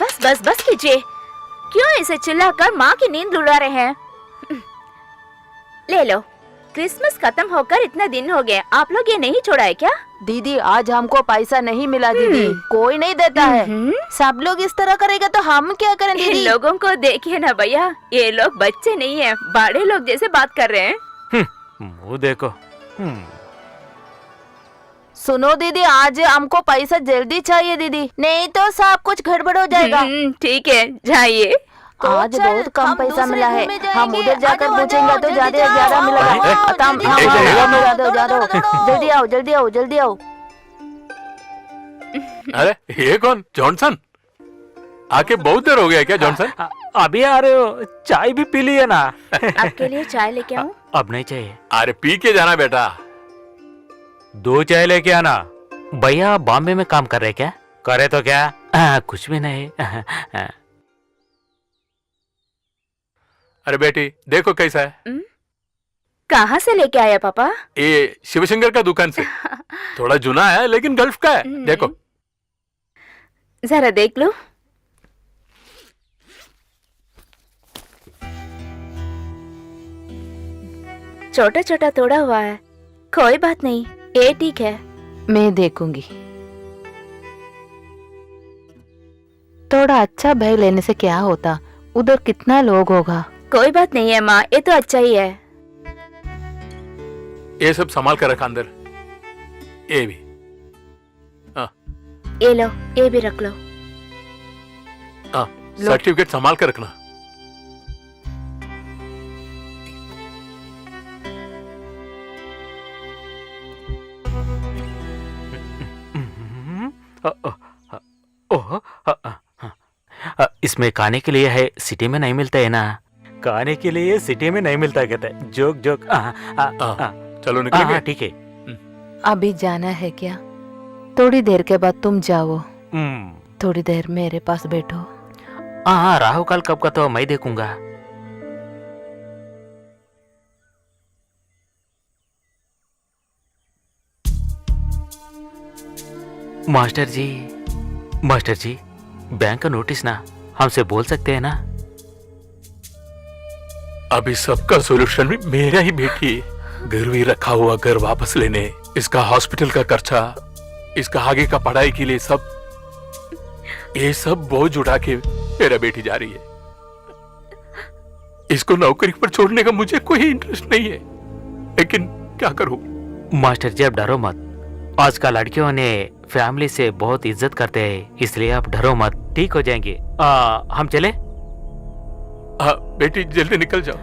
बस बस बस कीजिए, क्यों ऐसे चिल्लाकर माँ की नींद उड़ा रहे हैं? ले लो, क्रिसमस खत्म होकर इतना दिन हो गए, आप लोग ये नहीं छोड़ा है क्या? दीदी आज हमको पैसा नहीं मिला दीदी, कोई नहीं देता है। सब लोग इस तरह करेगा तो हम क्या करें इन दीदी? लोगों को देखिए ना भैया, ये लोग बच्चे नहीं है, बड़े लोग जैसे बात कर रहे हैं। मुँह देखो। सुनो दीदी, आज हमको पैसा जल्दी चाहिए दीदी, नहीं तो सब कुछ गड़बड़ हो जाएगा। ठीक है, जाइए। आज बहुत कम पैसा मिला है, हम उधर जाकर पूछेंगे तो ज्यादा मिलेगा। जल्दी आओ जल्दी आओ जल्दी आओ। अरे ये कौन? जॉनसन आके बहुत देर हो गया क्या जॉनसन? अभी आ रहे हो? चाय भी पी लिया ना। आपके लिए चाय लेके आऊं? अब नहीं चाहिए। अरे पी के जाना बेटा। 2 चाय लेके आना। भैया बॉम्बे में काम कर रहे क्या? करे तो क्या? कुछ भी नहीं। अरे बेटी देखो कैसा है। कहाँ से लेके आया पापा? ये शिवशंकर का दुकान से। थोड़ा जुना है लेकिन गल्फ का है, देखो। जरा देख लो। छोटा छोटा तोड़ा हुआ है, कोई बात नहीं, ये ठीक है। मैं देखूंगी। थोड़ा अच्छा बैग लेने से क्या होता, उधर कितना लोग होगा। कोई बात नहीं है माँ, ये तो अच्छा ही है। ये सब संभाल कर रखा अंदर, ये भी। ये लो, ये भी रख लो। सर्टिफिकेट संभाल कर रखना। इसमें खाने के लिए है, सिटी में नहीं मिलता है ना। खाने के लिए सिटी में नहीं मिलता कहते हैं। Joke joke. चलो निकलेंगे। ठीक है। अभी जाना है क्या? थोड़ी देर के बाद तुम जाओ, थोड़ी देर मेरे पास बैठो। हाँ, राहु काल कब का तो मैं देखूंगा। मास्टर जी, बैंक का नोटिस ना, हमसे बोल सकते हैं ना? अभी सबका सोल्यूशन भी मेरा ही बेटी है। गिरवी रखा हुआ घर वापस लेने, इसका हॉस्पिटल का खर्चा, इसका आगे का पढ़ाई के लिए सब, ये सब बोझ उठा के मेरा बेटी जा रही है। इसको नौकरी पर छोड़ने का मुझे कोई इंटरेस्ट नहीं है, लेकिन क्या करूं? मास्टर जी आप डरो मत, आजकल लड़कियों ने फैमिली से बहुत इज्जत करते हैं, इसलिए आप डरो मत, ठीक हो जाएंगे। हम चले? बेटी जल्दी निकल जाओ।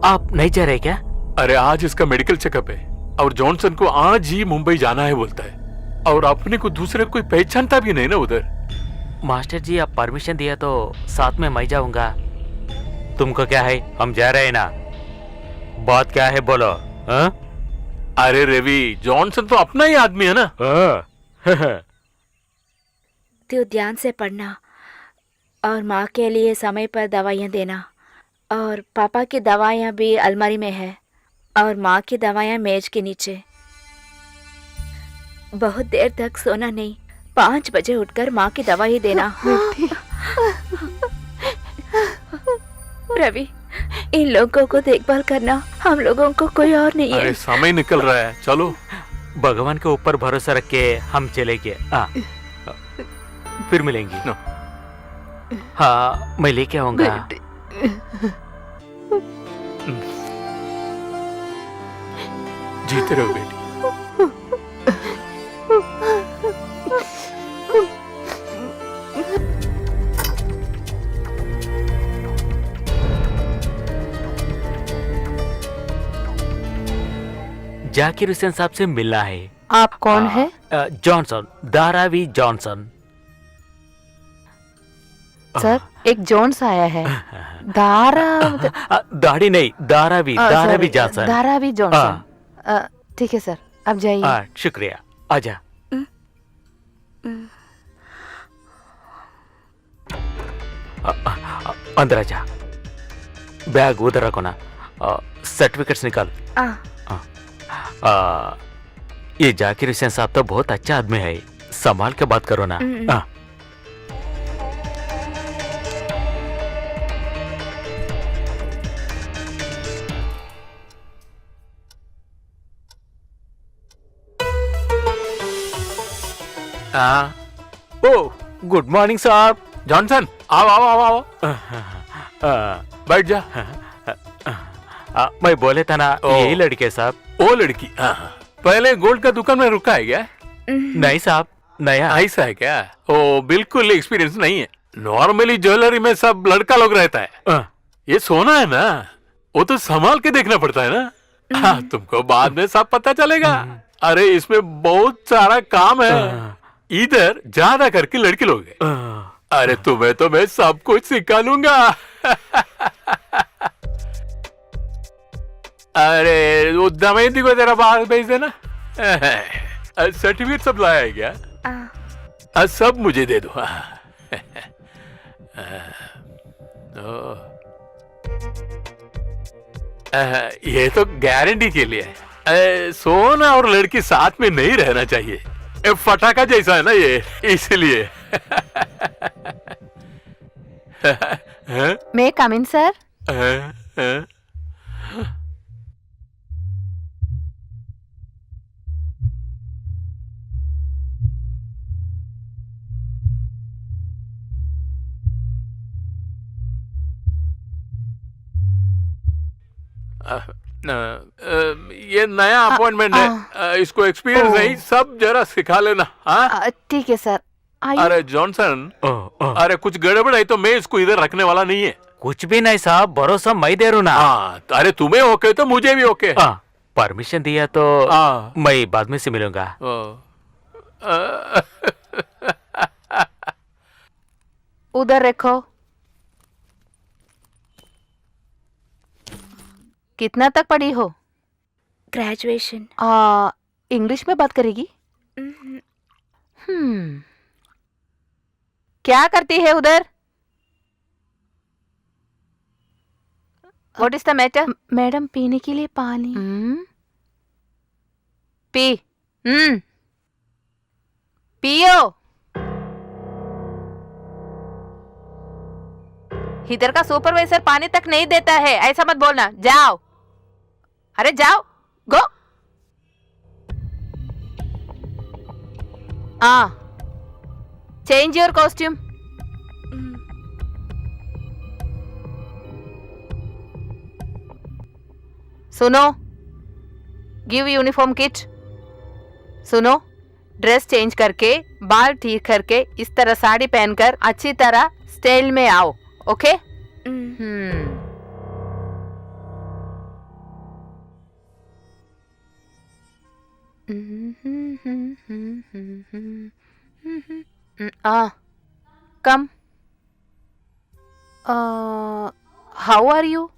आप नहीं जा रहे क्या? अरे आज इसका मेडिकल चेकअप है और जॉनसन को आज ही मुंबई जाना है बोलता है, और अपने को दूसरे कोई पहचानता भी नहीं ना उधर। मास्टर जी आप परमिशन दिया तो साथ में मैं जाऊंगा। तुमको क्या है, हम जा रहे हैं ना। बात क्या है बोलो। अरे रवि, जॉनसन तो अपना ही आदमी है ना। तू ध्यान से पढ़ना और माँ के लिए समय पर दवाइयाँ देना, और पापा की दवाइयाँ भी अलमारी में है और माँ की दवाइयाँ मेज के नीचे। बहुत देर तक सोना नहीं, 5 बजे उठकर माँ की दवाई देना। रवि, इन लोगों को देखभाल करना, हम लोगों को कोई और नहीं है। अरे समय निकल रहा है, चलो। भगवान के ऊपर भरोसा रख के हम चलेंगे। फिर मिलेंगे। हाँ मैं लेके आऊंगा। जीते रहो बेटी। जाकिर हुसैन साहब से मिलना है। आप कौन है? Johnson, Dharavi Johnson. सर एक जोन्स आया है। दाढ़ी नहीं, धारावी जॉनसन। धारावी जॉनसन। ठीक है सर, अब जाइए। शुक्रिया, आजा। अंदर आजा। बैग उधर रखो ना, सर्टिफिकेट्स निकाल। ये जाकिर हुसैन साहब तो बहुत अच्छा आदमी है, संभाल के बात करो ना। हाँ ओ गुड मॉर्निंग साहब। जॉनसन, आओ आओ आओ आओ, बैठ जा। मैं बोले था ना ओ। यही लड़के साहब। वो लड़की, हाँ हाँ। पहले गोल्ड का दुकान में रुका है क्या? नहीं साहब, नया। ऐसा है क्या? ओ बिल्कुल एक्सपीरियंस नहीं है। नॉर्मली ज्वेलरी में सब लड़का लोग रहता है। ये सोना है ना, वो तो संभाल के देखना पड़ता है ना। हाँ, तुमको बाद में सब पता चलेगा। अरे इसमें बहुत सारा काम है। इधर ज्यादा करके लड़के लोग हैं। अरे तुम्हें तो मैं सब कुछ सिखा लूंगा। अरे वो दमयंती को तेरा बाहर भेज देना। सर्टिफिकेट सब लाया है क्या? सब मुझे दे दो। ये तो गारंटी के लिए है। सोना और लड़की साथ में नहीं रहना चाहिए। फटाका जैसा है ना ये, इसलिए। मे कम इन सर? ये नया अपॉइंटमेंट है, इसको एक्सपीरियंस नहीं, सब जरा सिखा लेना। हाँ ठीक है सर। अरे जॉनसन, अरे कुछ गड़बड़ है तो मैं इसको इधर रखने वाला नहीं है। कुछ भी नहीं साहब, भरोसा मैं दे रू ना। हाँ, अरे तुम्हें ओके तो मुझे भी ओके। परमिशन दिया तो मैं बाद में से मिलूंगा। उधर रखो। कितना तक पढ़ी हो? ग्रेजुएशन। इंग्लिश में बात करेगी? क्या करती है उधर? What is the matter? Madam पीने के लिए पानी। पी। पियो। इधर का सुपरवाइजर पानी तक नहीं देता है, ऐसा मत बोलना। जाओ, अरे जाओ, गो। Change your costume. सुनो, गिव यूनिफॉर्म किट। सुनो, ड्रेस चेंज करके, बाल ठीक करके, इस तरह साड़ी पहनकर अच्छी तरह स्टाइल में आओ। Okay? Come. How are you?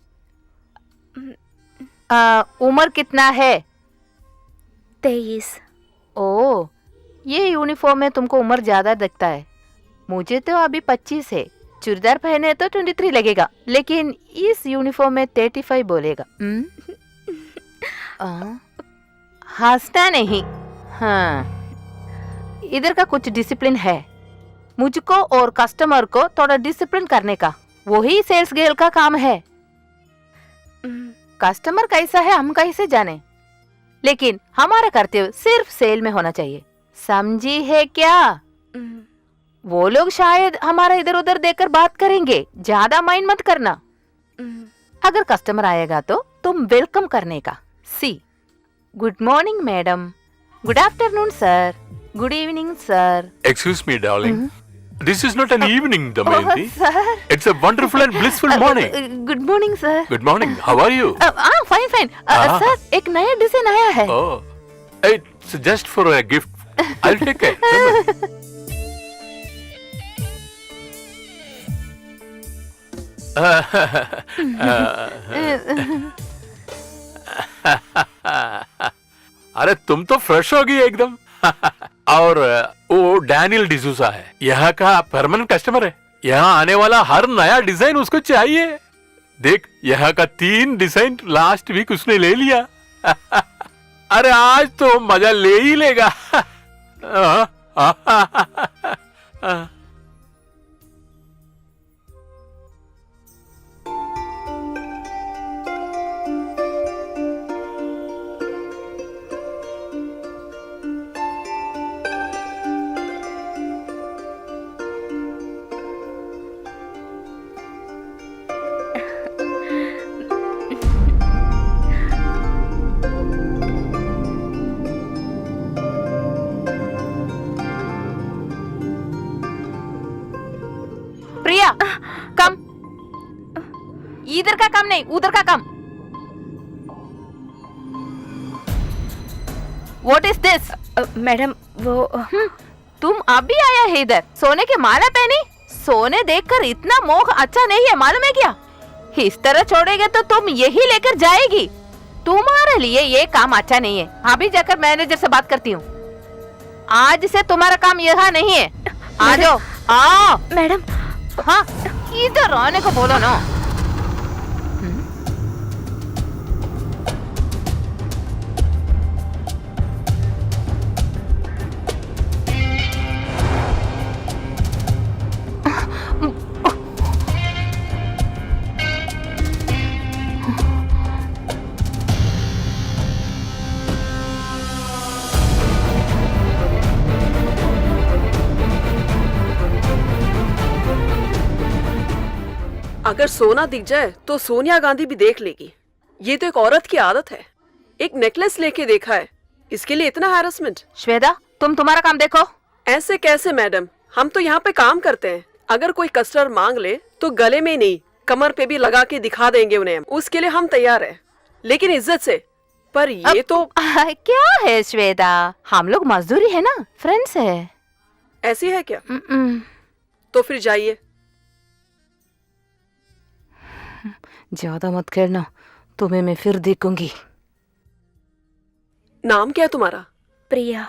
उम्र कितना है? 23। ओ, ये यूनिफॉर्म में तुमको उम्र ज्यादा दिखता है। मुझे तो अभी 25 है। चूड़ीदार पहने तो 23 लगेगा, लेकिन इस यूनिफॉर्म में 35 बोलेगा। हंसना नहीं। हाँ, इधर का कुछ डिसिप्लिन है। मुझको और कस्टमर को थोड़ा डिसिप्लिन करने का, वही सेल्स गर्ल का काम है। कस्टमर कैसा है हम कैसे जाने, लेकिन हमारा कर्तव्य सिर्फ सेल में होना चाहिए। समझी है क्या? वो लोग शायद हमारा इधर उधर देखकर बात करेंगे, ज्यादा माइंड मत करना। अगर कस्टमर आएगा तो तुम वेलकम करने का। See, good morning madam, good afternoon sir, good evening sir. Excuse me, darling. This is not an evening, Damayanti. sir. It's a wonderful and blissful morning. Good morning sir. Good morning. How are you? Fine fine sir, एक नया design आया है। Oh, it's just for a gift. I'll take it. अरे तुम तो fresh हो गई एकदम। और वो डैनियल डिसूजा है, यहाँ का परमानेंट कस्टमर है। यहाँ आने वाला हर नया डिजाइन उसको चाहिए। देख, यहाँ का 3 डिजाइन लास्ट वीक उसने ले लिया। अरे आज तो मजा ले ही लेगा। प्रिया कम, इधर का काम नहीं उधर का काम। What is this? मैडम वो तुम अभी आया है इधर, सोने की माला पहनी? सोने देखकर इतना मोह अच्छा नहीं है, मालूम है क्या? इस तरह छोड़ेगे तो तुम यही लेकर जाएगी। तुम्हारे लिए ये काम अच्छा नहीं है। अभी जाकर मैनेजर से बात करती हूँ। आज से तुम्हारा काम यहाँ नहीं है। आ जाओ। आओ मैडम। हाँ, इधर आने को बोलो ना। अगर सोना दिख जाए तो सोनिया गांधी भी देख लेगी। ये तो एक औरत की आदत है। एक नेकलेस लेके देखा है, इसके लिए इतना हैरेसमेंट। श्वेता, तुम तुम्हारा काम देखो। ऐसे कैसे मैडम, हम तो यहाँ पे काम करते हैं। अगर कोई कस्टमर मांग ले तो गले में नहीं कमर पे भी लगा के दिखा देंगे उन्हें, उसके लिए हम तैयार है, लेकिन इज्जत से। पर ये तो क्या है श्वेता, हम लोग मजदूरी है ना, फ्रेंड्स है। ऐसी है क्या? तो फिर जाइए। ज्यादा मत खेलना, तुम्हें मैं फिर देखूंगी। नाम क्या है तुम्हारा? प्रिया।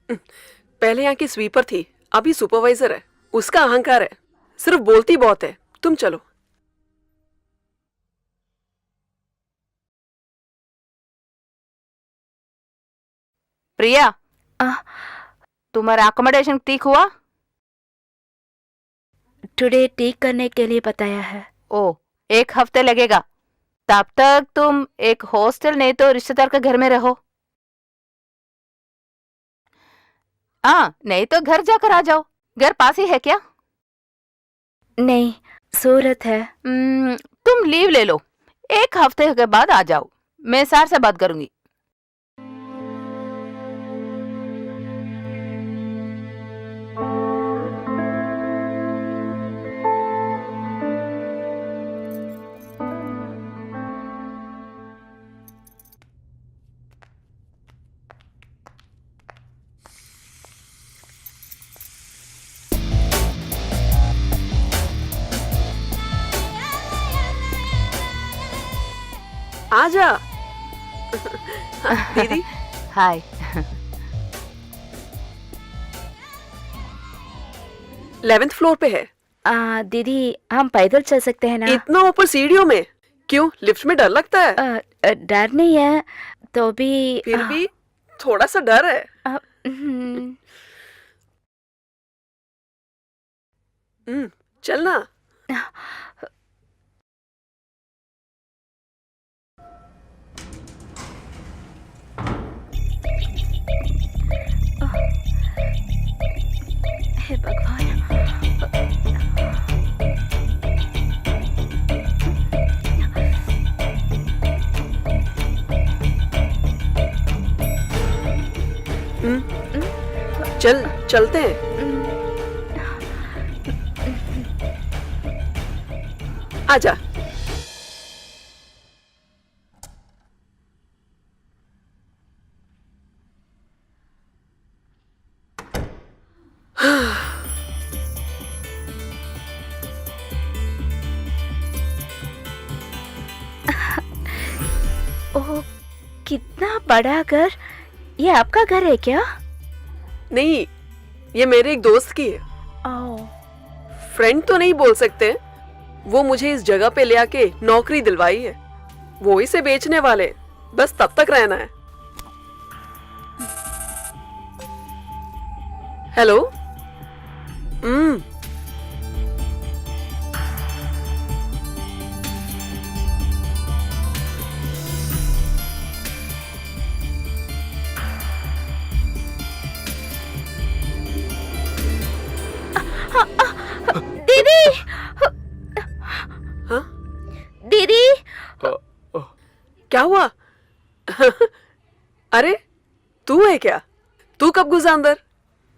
पहले यहाँ की स्वीपर थी, अभी सुपरवाइजर है। उसका अहंकार है, सिर्फ बोलती बहुत है। तुम चलो। प्रिया, आ, तुम्हारा अकोमोडेशन ठीक हुआ? टुडे ठीक करने के लिए बताया है। ओ, 1 हफ्ते लगेगा। तब तक तुम एक हॉस्टल नहीं तो रिश्तेदार के घर में रहो। हाँ, नहीं तो घर जाकर आ जाओ। घर पास ही है क्या? नहीं, सूरत है। तुम लीव ले लो, 1 हफ्ते के बाद आ जाओ। मैं सर से बात करूंगी। आजा। दीदी। हाय। 11th फ्लोर पे है। दीदी हम पैदल चल सकते हैं ना? इतना ऊपर सीढ़ियों में क्यों? लिफ्ट में डर लगता है? डर नहीं है तो भी फिर भी थोड़ा सा डर है। चलना। हे भगवान। चलते हैं। आजा। ओह, कितना बड़ा घर। ये आपका घर है क्या? नहीं, ये मेरे एक दोस्त की है। ओह, फ्रेंड तो नहीं बोल सकते। वो मुझे इस जगह पे ले आके नौकरी दिलवाई है। वो इसे बेचने वाले, बस तब तक रहना है। हेलो। दीदी। हाँ? दीदी। क्या हुआ? अरे तू है क्या? तू कब घुसा अंदर?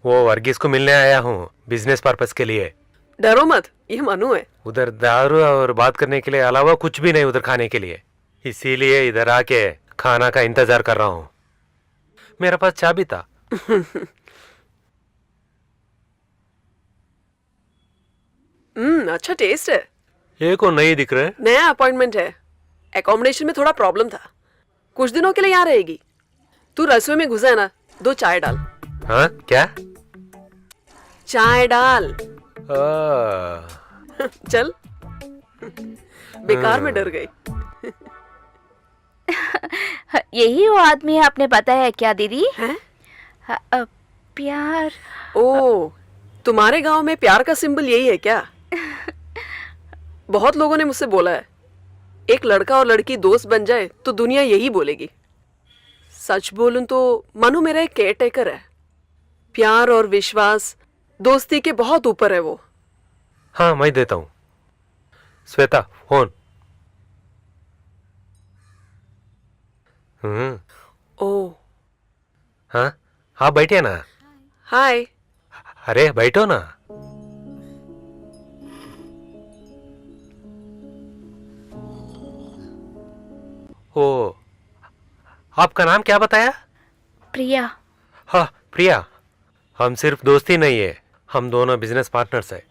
वो वर्गीस को मिलने आया हूँ बिजनेस पर्पस के लिए। डरो मत, ये मनु है। उधर दारू और बात करने के लिए अलावा कुछ भी नहीं उधर खाने के लिए, इसीलिए इधर आके खाना का इंतजार कर रहा हूँ। मेरे पास चाबी था। अच्छा टेस्ट है। ये को नहीं दिख रहा है। नया अपॉइंटमेंट है, एकोमोडेशन में थोड़ा प्रॉब्लम था, कुछ दिनों के लिए यहाँ रहेगी। तू रसोई में घुसा है ना, 2 चाय डाल। हाँ क्या? चाय डाल। चल। बेकार में डर गई। यही वो आदमी है, आपने पता है क्या दीदी? हैं? प्यार। ओ, तुम्हारे गांव में प्यार का सिंबल यही है क्या? बहुत लोगों ने मुझसे बोला है, एक लड़का और लड़की दोस्त बन जाए तो दुनिया यही बोलेगी। सच बोलूं तो मनु मेरा एक केयर टेकर है। प्यार और विश्वास दोस्ती के बहुत ऊपर है वो। हाँ मैं देता हूँ। श्वेता फोन। ओ, हाँ हाँ बैठिए ना। हाय। अरे बैठो ना। ओ, आपका नाम क्या बताया? प्रिया। हाँ प्रिया, हम सिर्फ दोस्ती नहीं है, हम दोनों बिजनेस पार्टनर्स हैं।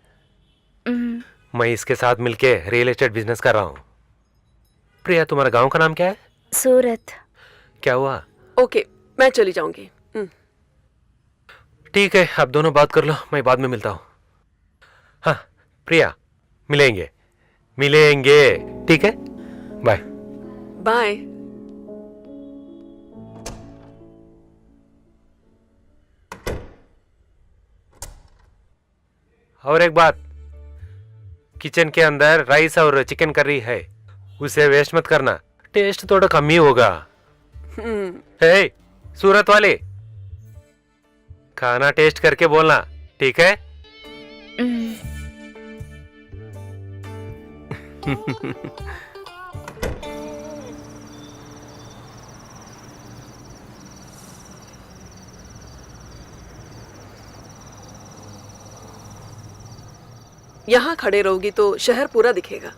मैं इसके साथ मिलके रियल एस्टेट बिजनेस कर रहा हूँ। प्रिया तुम्हारा गांव का नाम क्या है? सूरत। क्या हुआ? ओके, मैं चली जाऊंगी। ठीक है, आप दोनों बात कर लो, मैं बाद में मिलता हूँ। हाँ प्रिया, मिलेंगे मिलेंगे, ठीक है, बाय। बाय। और एक बात, किचन के अंदर राइस और चिकन करी है, उसे वेस्ट मत करना, टेस्ट थोड़ा कम ही होगा। हे सूरत वाले, खाना टेस्ट करके बोलना, ठीक है? यहाँ खड़े रहोगी तो शहर पूरा दिखेगा।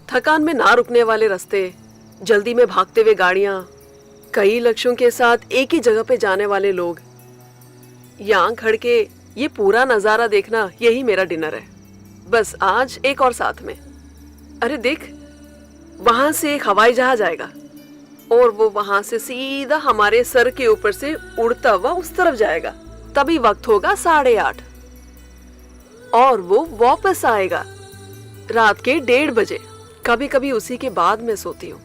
थकान में ना रुकने वाले रास्ते, जल्दी में भागते हुए गाड़ियां, कई लक्ष्यों के साथ एक ही जगह पे जाने वाले लोग। यहाँ खड़ के ये पूरा नजारा देखना, यही मेरा डिनर है। बस आज एक और साथ में। अरे देख, वहां से एक हवाई जहाज आएगा और वो वहां से सीधा हमारे सर के ऊपर से उड़ता हुआ उस तरफ जाएगा। तभी वक्त होगा 8:30 और वो वापस आएगा रात के 1:30 बजे। कभी कभी उसी के बाद मैं सोती हूँ।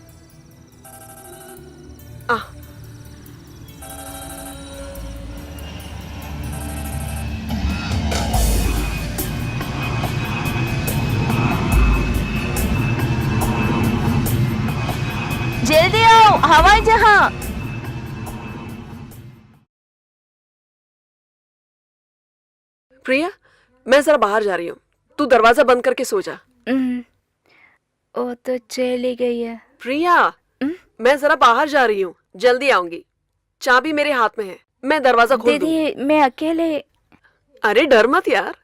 जल्दी आओ, हवाई जहाज। प्रिया, मैं जरा बाहर जा रही हूँ, तू दरवाजा बंद करके सो जा। वो तो चली गई है। प्रिया, मैं जरा बाहर जा रही हूँ, जल्दी आऊंगी। चाबी मेरे हाथ में है, मैं दरवाजा खोल दूँ। दीदी मैं अकेले। अरे डर मत यार।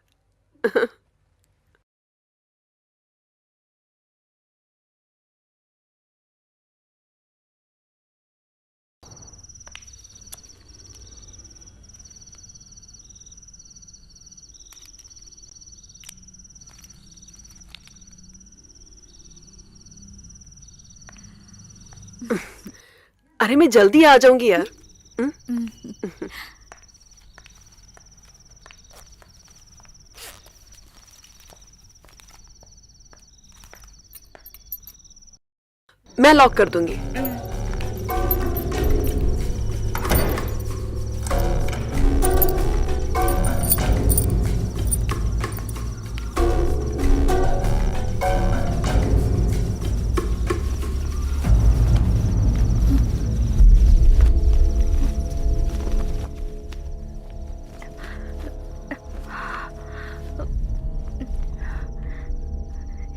अरे मैं जल्दी आ जाऊंगी यार। मैं लॉक कर दूंगी।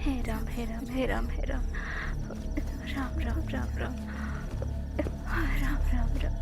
हे राम हे राम हे राम हे राम, राम राम राम राम, राम राम राम।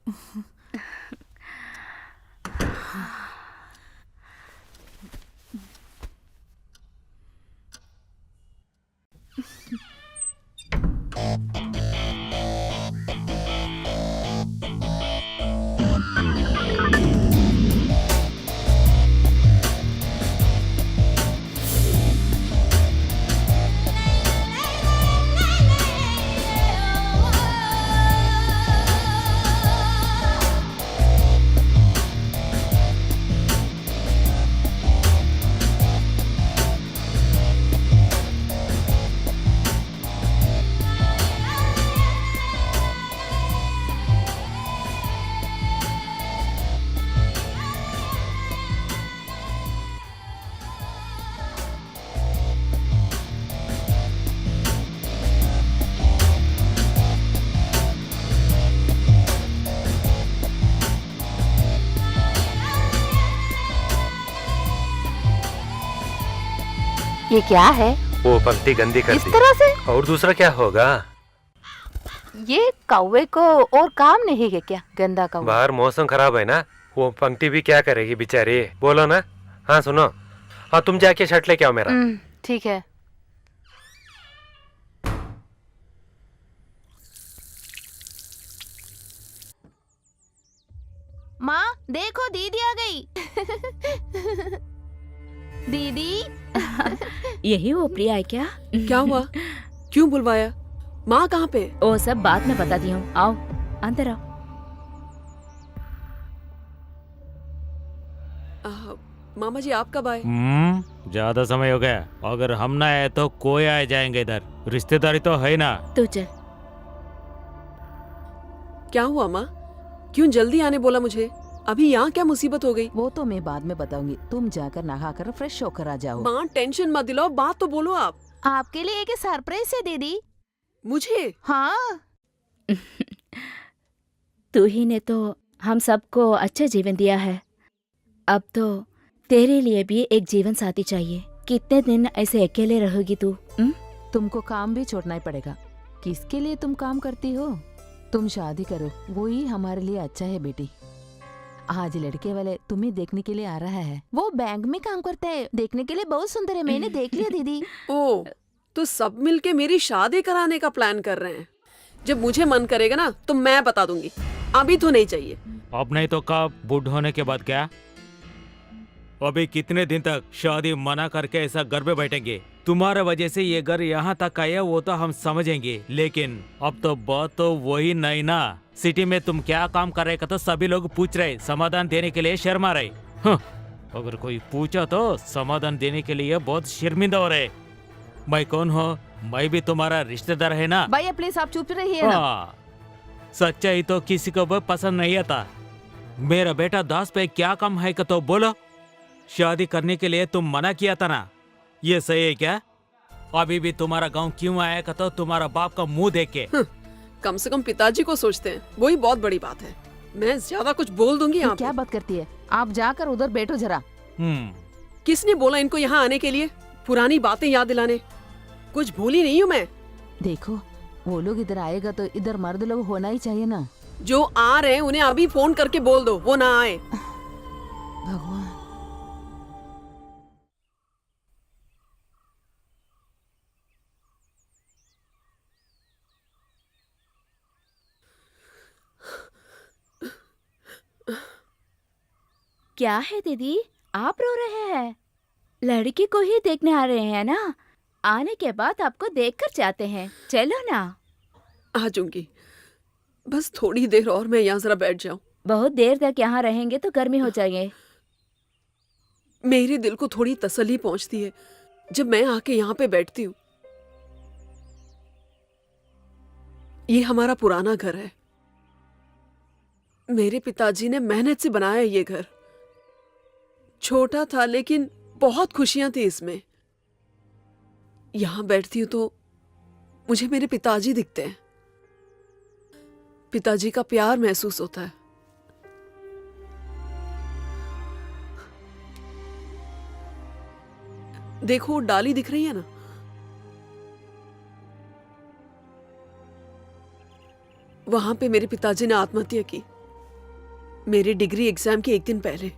ये क्या है? वो पंक्ति गंदी कर इस दी। तरह से? और दूसरा क्या होगा? ये कौवे को और काम नहीं है क्या? गंदा कौवा। बाहर मौसम खराब है ना, वो पंक्ति भी क्या करेगी बेचारी। बोलो ना। हाँ सुनो, हाँ तुम जाके शर्ट लेके आओ मेरा। ठीक है। माँ देखो दीदी आ गई। दीदी। यही वो प्रिया है क्या? क्या हुआ? क्यों बुलवाया? माँ कहाँ पे? वो सब बात में बताती हूँ, आओ अंदर आओ। मामा जी आप कब आए? ज्यादा समय हो गया। अगर हम ना आए तो कोई आ जाएंगे इधर। रिश्तेदारी तो है ना। तू चल। क्या हुआ माँ? क्यों जल्दी आने बोला मुझे? अभी यहाँ क्या मुसीबत हो गई? वो तो मैं बाद में बताऊंगी, तुम जाकर नहाकर फ्रेश होकर आ जाओ। माँ टेंशन मत दिलाओ, बात तो बोलो आप। आपके लिए एक सरप्राइज है दीदी। मुझे? हाँ। तू ही ने तो हम सबको अच्छा जीवन दिया है, अब तो तेरे लिए भी एक जीवन साथी चाहिए। कितने दिन ऐसे अकेले रहोगी तू? तुमको काम भी छोड़ना ही पड़ेगा। किसके लिए तुम काम करती हो? तुम शादी करो, वो ही हमारे लिए अच्छा है बेटी। आज लड़के वाले तुम्हें देखने के लिए आ रहा है। वो बैंक में काम करता है, देखने के लिए बहुत सुंदर है, मैंने देख लिया दीदी। ओ, तो सब मिलके मेरी शादी कराने का प्लान कर रहे हैं। जब मुझे मन करेगा ना तो मैं बता दूंगी, अभी तो नहीं चाहिए। अब नहीं तो कब? बूढ़ होने के बाद क्या? अभी कितने दिन तक शादी मना करके ऐसा घर में बैठेंगे? तुम्हारे वजह से ये घर यहाँ तक आया वो तो हम समझेंगे, लेकिन अब तो बात तो वही नहीं ना। सिटी में तुम क्या काम कर रहे का तो सभी लोग पूछ रहे, समाधान देने के लिए शर्मा रहे। अगर कोई पूछा तो समाधान देने के लिए बहुत शर्मिंदा हो रहे। मैं कौन हूँ? मैं भी तुम्हारा रिश्तेदार है ना। भैया प्लीज आप चुप रहिए ना। हाँ, सच्चाई तो किसी को भी पसंद नहीं आता। मेरा बेटा दास पे क्या कम है का तो बोलो। शादी करने के लिए तुम मना किया था ना, ये सही है क्या? अभी भी तुम्हारा गांव क्यों आया का तो तुम्हारा बाप का मुंह देख के। कम से कम पिताजी को सोचते हैं, वही बहुत बड़ी बात है। मैं ज्यादा कुछ बोल दूंगी यहाँ क्या पे। बात करती है? आप जाकर उधर बैठो जरा। किसने बोला इनको यहाँ आने के लिए? पुरानी बातें याद दिलाने। कुछ भूली नहीं हूँ मैं। देखो वो लोग इधर आएगा तो इधर मर्द लोग होना ही चाहिए ना। जो आ रहे हैं उन्हें अभी फोन करके बोल दो वो ना आए। भगवान। क्या है दीदी, आप रो रहे हैं? लड़की को ही देखने आ रहे हैं ना? आने के बाद आपको देखकर जाते हैं, चलो ना। आ जाऊंगी, बस थोड़ी देर और मैं यहाँ जरा बैठ जाऊं। बहुत देर तक यहाँ रहेंगे तो गर्मी हो जाएंगे। मेरे दिल को थोड़ी तसल्ली पहुंचती है जब मैं आके यहाँ पे बैठती हूँ। ये हमारा पुराना घर है। मेरे पिताजी ने मेहनत से बनाया ये घर। छोटा था लेकिन बहुत खुशियां थी इसमें। यहां बैठती हूं तो मुझे मेरे पिताजी दिखते हैं। पिताजी का प्यार महसूस होता है। देखो डाली दिख रही है ना, वहां पे मेरे पिताजी ने आत्महत्या की। मेरे डिग्री एग्जाम के एक दिन पहले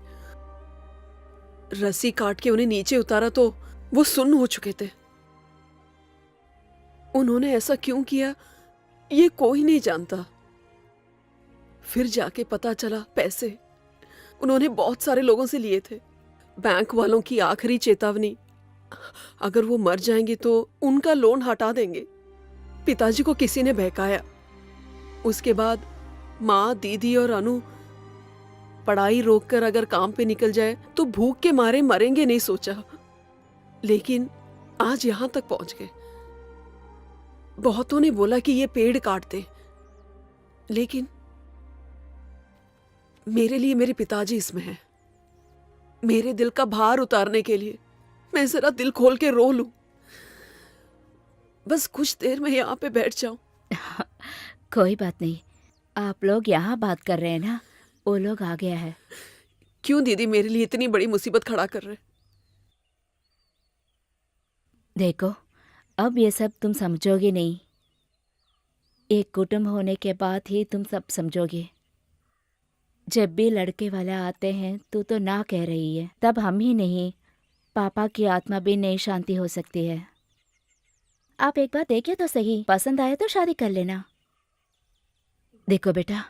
रस्सी काट के उन्हें नीचे उतारा तो वो सुन्न हो चुके थे। उन्होंने ऐसा क्यों किया ये कोई नहीं जानता। फिर जाके पता चला पैसे उन्होंने बहुत सारे लोगों से लिए थे। बैंक वालों की आखिरी चेतावनी, अगर वो मर जाएंगे तो उनका लोन हटा देंगे। पिताजी को किसी ने बहकाया। उसके बाद माँ, दीदी और अनु पढ़ाई रोककर अगर काम पे निकल जाए तो भूख के मारे मरेंगे नहीं सोचा, लेकिन आज यहां तक पहुंच गए। बहुतों ने बोला कि ये पेड़ काट दे, लेकिन मेरे लिए मेरे पिताजी इसमें हैं। मेरे दिल का भार उतारने के लिए मैं जरा दिल खोल के रो लूं। बस कुछ देर में यहाँ पे बैठ जाऊं। कोई बात नहीं, आप लोग यहाँ बात कर रहे हैं ना, वो लोग आ गया है। क्यों दीदी मेरे लिए इतनी बड़ी मुसीबत खड़ा कर रहे? देखो, अब ये सब तुम समझोगे नहीं। एक कुटुंब होने के बाद ही तुम सब समझोगे। जब भी लड़के वाले आते हैं तो ना कह रही है, तब हम ही नहीं, पापा की आत्मा भी नहीं शांति हो सकती है। आप एक बार देखे तो सही, पसंद आए तो शादी कर लेना। देखो बेटा,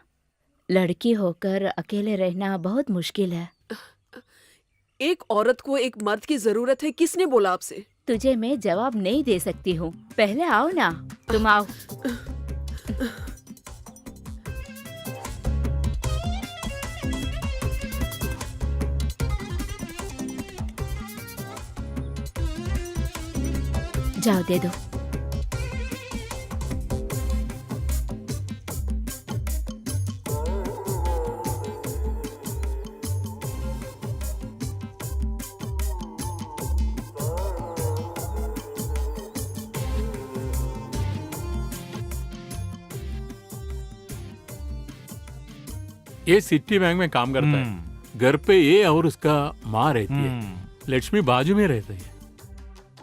लड़की होकर अकेले रहना बहुत मुश्किल है। एक औरत को एक मर्द की जरूरत है, किसने बोला आपसे? तुझे मैं जवाब नहीं दे सकती हूँ, पहले आओ ना, तुम आओ। जाओ दे दो। ये सिटी बैंक में काम करता है। घर पे ये और उसका माँ रहती है। लक्ष्मी बाजू में रहती है।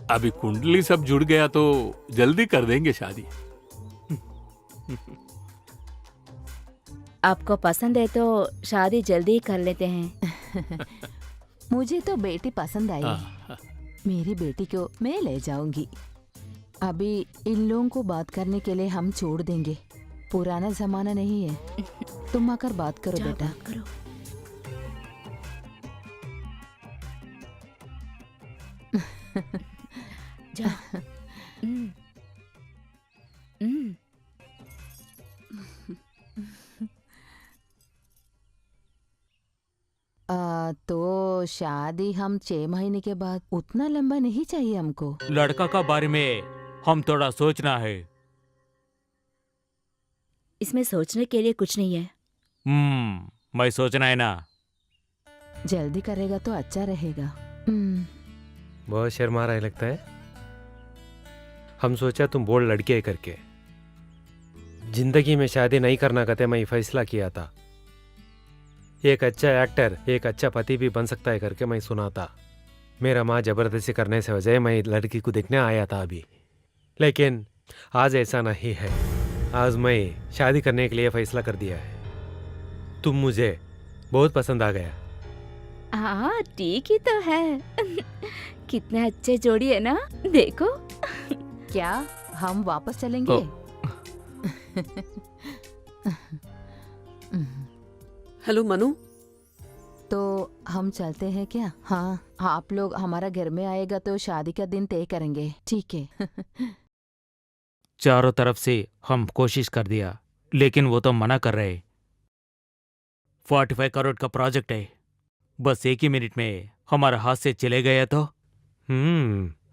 अभी कुंडली सब जुड़ गया तो जल्दी कर देंगे शादी। आपको पसंद है तो शादी जल्दी ही कर लेते हैं। मुझे तो बेटी पसंद आई है। हाँ, मेरी बेटी को मैं ले जाऊंगी। अभी इन लोगों को बात करने के लिए हम छोड़ देंगे। पुराना जमाना नहीं है। तुम आकर बात करो जाओ, बेटा। बात करो। जाओ। तो शादी हम 6 महीने के बाद, उतना लंबा नहीं चाहिए हमको। लड़का का बारे में हम थोड़ा सोचना है। इसमें सोचने के लिए कुछ नहीं है। मैं सोचना है ना। जल्दी करेगा तो अच्छा रहेगा। बहुत शर्मा रहा है लगता है। हम सोचा तुम बोल्ड लड़के है करके। जिंदगी में शादी नहीं करना कहते मैं फैसला किया था। एक अच्छा एक्टर, एक अच्छा पति भी बन सकता है करके मैं सुना था। मेरा माँ जबरदस्ती करने से वजह मैं लड़की को देखने आया था अभी, लेकिन आज ऐसा नहीं है। आज मैं शादी करने के लिए फैसला कर दिया है। तुम मुझे बहुत पसंद आ गया। हाँ ठीक ही तो है। कितने अच्छे जोड़ी है ना, देखो। क्या हम वापस चलेंगे? हेलो मनु, तो हम चलते हैं क्या? हाँ, आप लोग हमारा घर में आएगा तो शादी का दिन तय करेंगे, ठीक है? चारों तरफ से हम कोशिश कर दिया, लेकिन वो तो मना कर रहे। 45 करोड़ का प्रोजेक्ट है, बस एक ही मिनट में हमारा हाथ से चले गया तो।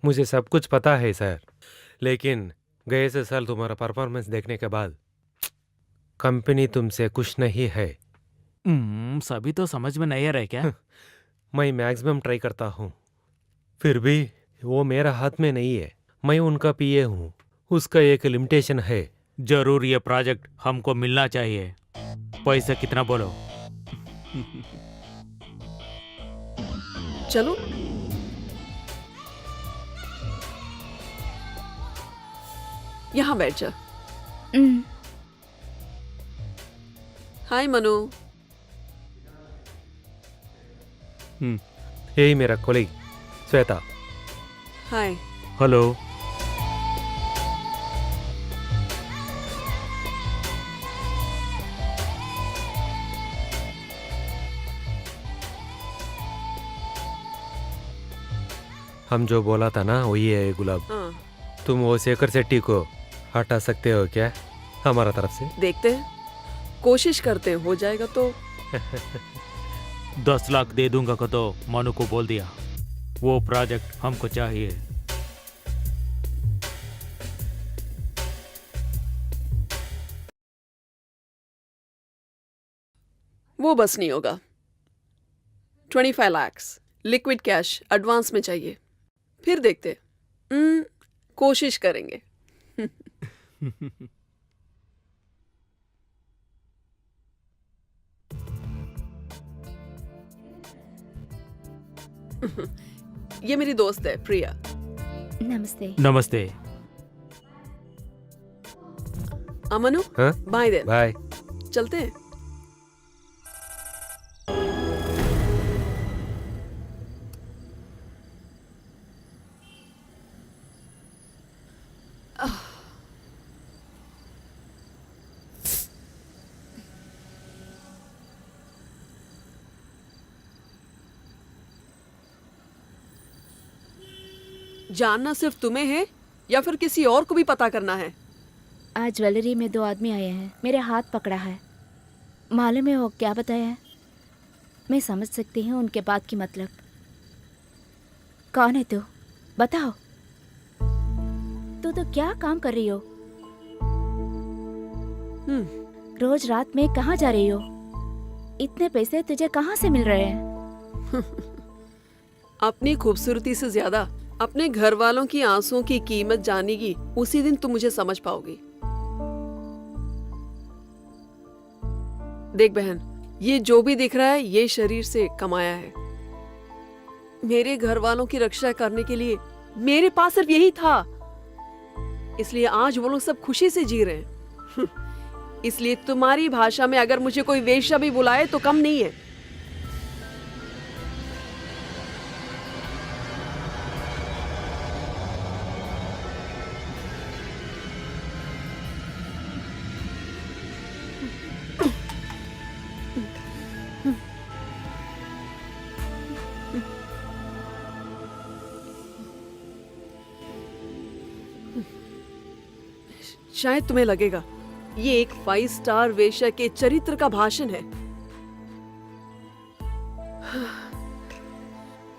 मुझे सब कुछ पता है सर, लेकिन गए से साल तुम्हारा परफॉर्मेंस देखने के बाद कंपनी तुमसे खुश नहीं है। सभी तो समझ में नहीं आ रहा है क्या? मैं मैक्सिमम ट्राई करता हूँ, फिर भी वो मेरा हाथ में नहीं है। मैं उनका पीए हूँ, उसका एक लिमिटेशन है। जरूर ये प्रोजेक्ट हमको मिलना चाहिए। पैसा कितना बोलो? चलो। यहाँ बैठ जा। हाय मनु। यही मेरा कोलीग श्वेता। हाय। हेलो। हम जो बोला था ना वही है गुलाब। हाँ, तुम वो शेखर शेट्टी को हटा सकते हो क्या हमारा तरफ से? देखते हैं, कोशिश करते हैं, हो जाएगा तो। 10 लाख दे दूंगा को तो मनु को बोल दिया, वो प्रोजेक्ट हमको चाहिए। वो बस नहीं होगा। 25 लाख लिक्विड कैश एडवांस में चाहिए, फिर देखते हैं। कोशिश करेंगे। ये मेरी दोस्त है प्रिया। नमस्ते। नमस्ते। अमनु, हाँ? Bye then. बाय। चलते हैं। जानना सिर्फ तुम्हें है या फिर किसी और को भी पता करना है? आज ज्वेलरी में 2 आदमी आए हैं, मेरे हाथ पकड़ा है। मालूम है वो क्या बताया है? मैं समझ सकती हूँ उनके बात की मतलब। कौन है तू? बताओ। तू तो क्या काम कर रही हो? रोज रात में कहाँ जा रही हो? इतने पैसे तुझे कहाँ से मिल रहे हैं? अपनी खूबसूरती से ज्यादा अपने घर वालों की आंसुओं की कीमत जानेगी, उसी दिन तुम मुझे समझ पाओगी। देख बहन, ये जो भी दिख रहा है ये शरीर से कमाया है। मेरे घर वालों की रक्षा करने के लिए मेरे पास सिर्फ यही था, इसलिए आज वो लोग सब खुशी से जी रहे हैं। इसलिए तुम्हारी भाषा में अगर मुझे कोई वेश्या भी बुलाए तो कम नहीं है। शायद तुम्हें लगेगा ये एक 5 स्टार वेश्या के चरित्र का भाषण है।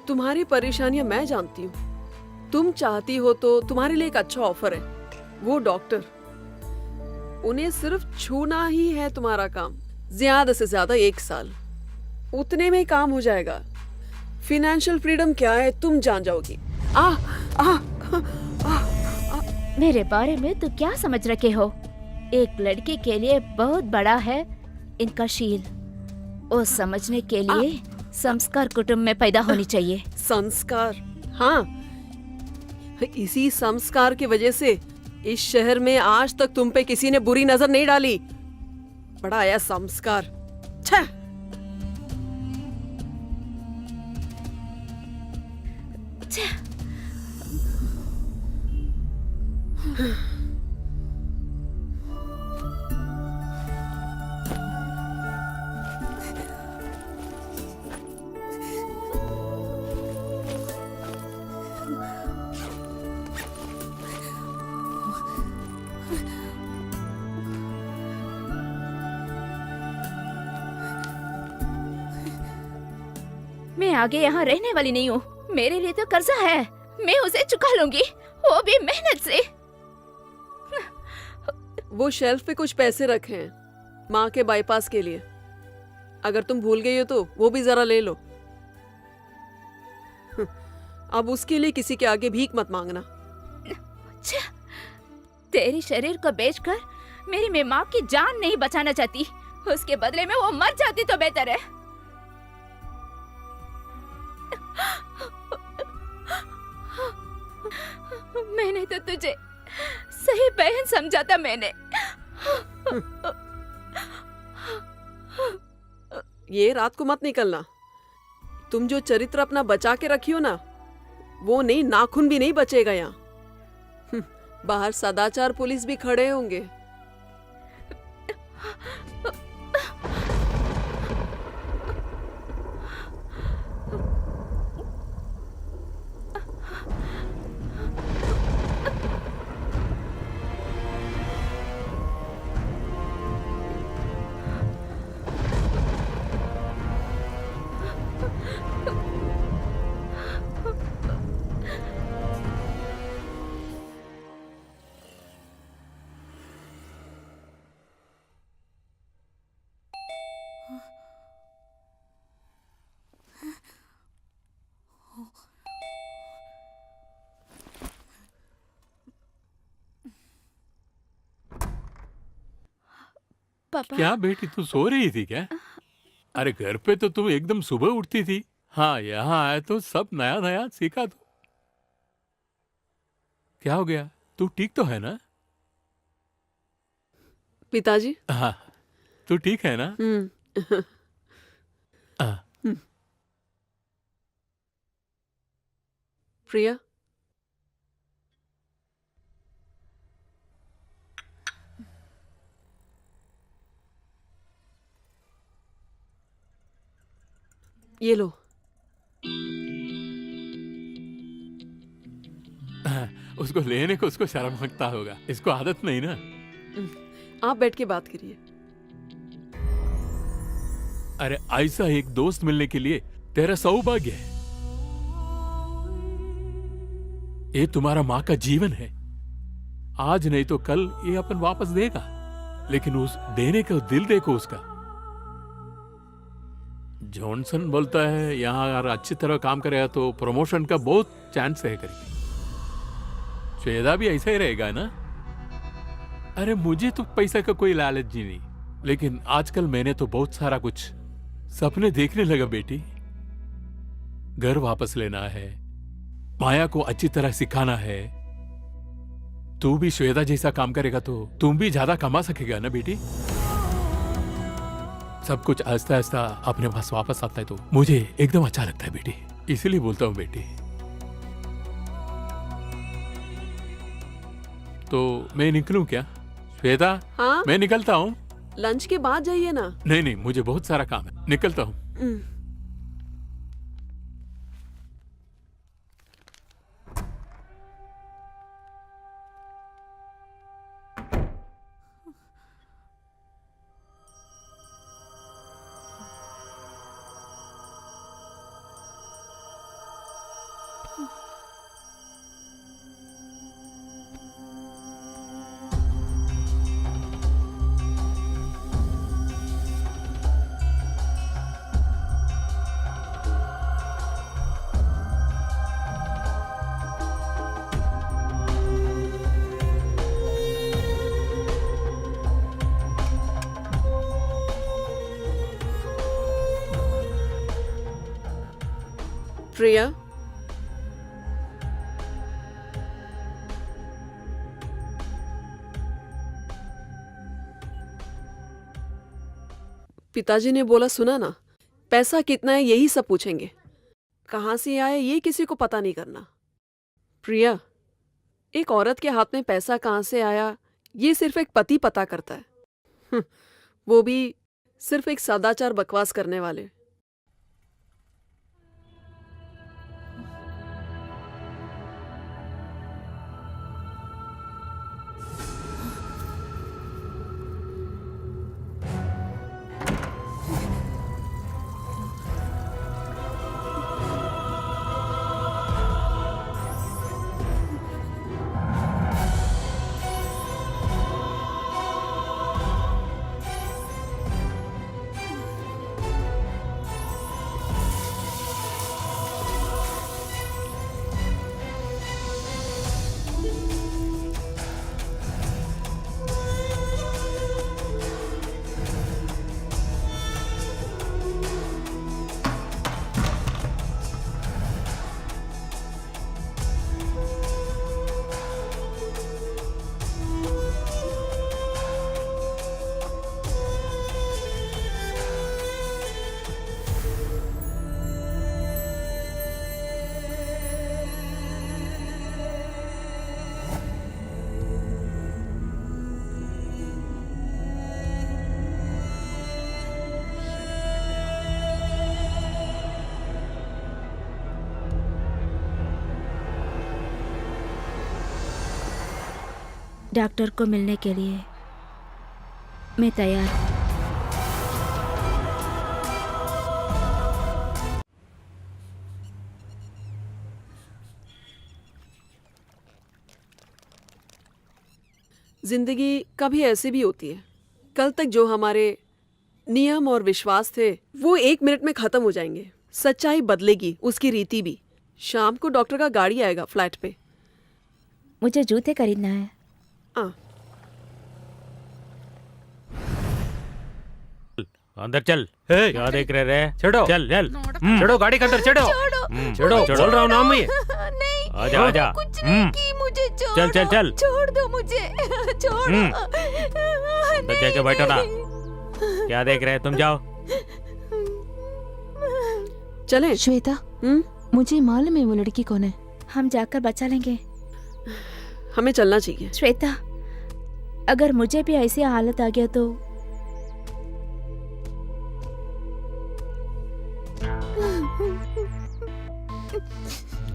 तुम्हारी परेशानियां मैं जानती हूँ। तुम चाहती हो तो तुम्हारे लिए एक अच्छा ऑफर है। वो डॉक्टर, उन्हें सिर्फ छूना ही है तुम्हारा काम। ज्यादा से ज्यादा 1 साल, उतने में ही काम हो जाएगा। फिनेंशियल फ्रीडम क्या है तुम जान जाओगी। मेरे बारे में तू क्या समझ रखे हो? एक लड़की के लिए बहुत बड़ा है इनका शील। वो समझने के लिए संस्कार कुटुंब में पैदा होनी चाहिए। संस्कार? हाँ, इसी संस्कार की वजह से इस शहर में आज तक तुम पे किसी ने बुरी नजर नहीं डाली। बड़ा आया संस्कार। छह। मैं आगे यहाँ रहने वाली नहीं हूँ। मेरे लिए तो कर्जा है, मैं उसे चुका लूंगी, वो भी मेहनत से। वो शेल्फ पे कुछ पैसे रखे हैं माँ के बाईपास के लिए। अगर तुम भूल गई हो तो वो भी जरा ले लो। अब उसके लिए किसी के आगे भीख मत मांगना। तेरी शरीर को बेचकर मेरी मैं माँ की जान नहीं बचाना चाहती। उसके बदले में वो मर जाती तो बेहतर है। मैंने तो तुझे सही बहन समझा था। मैंने ये रात को मत निकलना। तुम जो चरित्र अपना बचा के रखी हो ना, वो नहीं, नाखून भी नहीं बचेगा यहाँ। बाहर सदाचार पुलिस भी खड़े होंगे। पापा। क्या बेटी, तू सो रही थी क्या? अरे घर पे तो तुम एकदम सुबह उठती थी। हाँ, यहाँ आए तो सब नया नया सीखा। तो क्या हो गया? तू ठीक तो है ना? पिताजी। हाँ, तू ठीक है ना? हाँ, प्रिया, ये लो। हाँ, उसको लेने को उसको शर्म लगता होगा, इसको आदत नहीं ना। आप बैठ के बात करिए। अरे ऐसा एक दोस्त मिलने के लिए तेरा सौभाग्य है। ये तुम्हारा माँ का जीवन है। आज नहीं तो कल ये अपन वापस देगा, लेकिन उस देने का दिल देखो उसका। जॉनसन बोलता है यहाँ अगर अच्छी तरह काम करेगा तो प्रमोशन का बहुत चांस है करके। श्वेता भी ऐसा ही रहेगा ना? अरे मुझे तो पैसा का कोई लालच जी नहीं, लेकिन आजकल मैंने तो बहुत सारा कुछ सपने देखने लगा बेटी। घर वापस लेना है, माया को अच्छी तरह सिखाना है। तू भी श्वेता जैसा काम करेगा तो तुम भी ज्यादा कमा सकेगा ना बेटी। सब कुछ आहिस्ता आहिस्ता अपने पास वापस आता है तो मुझे एकदम अच्छा लगता है बेटी, इसीलिए बोलता हूँ बेटी। तो मैं निकलूं क्या श्वेता? हाँ, मैं निकलता हूँ। लंच के बाद जाइए ना। नहीं नहीं, मुझे बहुत सारा काम है, निकलता हूँ। प्रिया, पिताजी ने बोला सुना ना, पैसा कितना है यही सब पूछेंगे। कहाँ से आया ये किसी को पता नहीं करना। प्रिया, एक औरत के हाथ में पैसा कहाँ से आया ये सिर्फ एक पति पता करता है। वो भी सिर्फ एक सदाचार बकवास करने वाले। डॉक्टर को मिलने के लिए मैं तैयार हूँ। जिंदगी कभी ऐसी भी होती है, कल तक जो हमारे नियम और विश्वास थे वो 1 मिनट में खत्म हो जाएंगे। सच्चाई बदलेगी, उसकी रीति भी। शाम को डॉक्टर का गाड़ी आएगा फ्लैट पे। मुझे जूते खरीदना है। हाँ, अंदर चल। हे, क्या देख रहे रे? चढ़ो। चल चल। चढ़ो गाड़ी के अंदर, चढ़ो चढ़ो, बोल रहा हूँ नाम में। नहीं, आजा आजा। कुछ नहीं की, मुझे छोड़ चल, चल, दो, चल। छोड़ दो मुझे, छोड़ो। अंदर जाके बैठो ना। क्या देख रहे हैं? तुम जाओ। चले। श्वेता, मुझे मालूम है वो लड़की कौन है। हम जाकर बचा लेंगे। हमें चलना चाहिए। श्वेता, अगर मुझे भी ऐसी हालत आ गया तो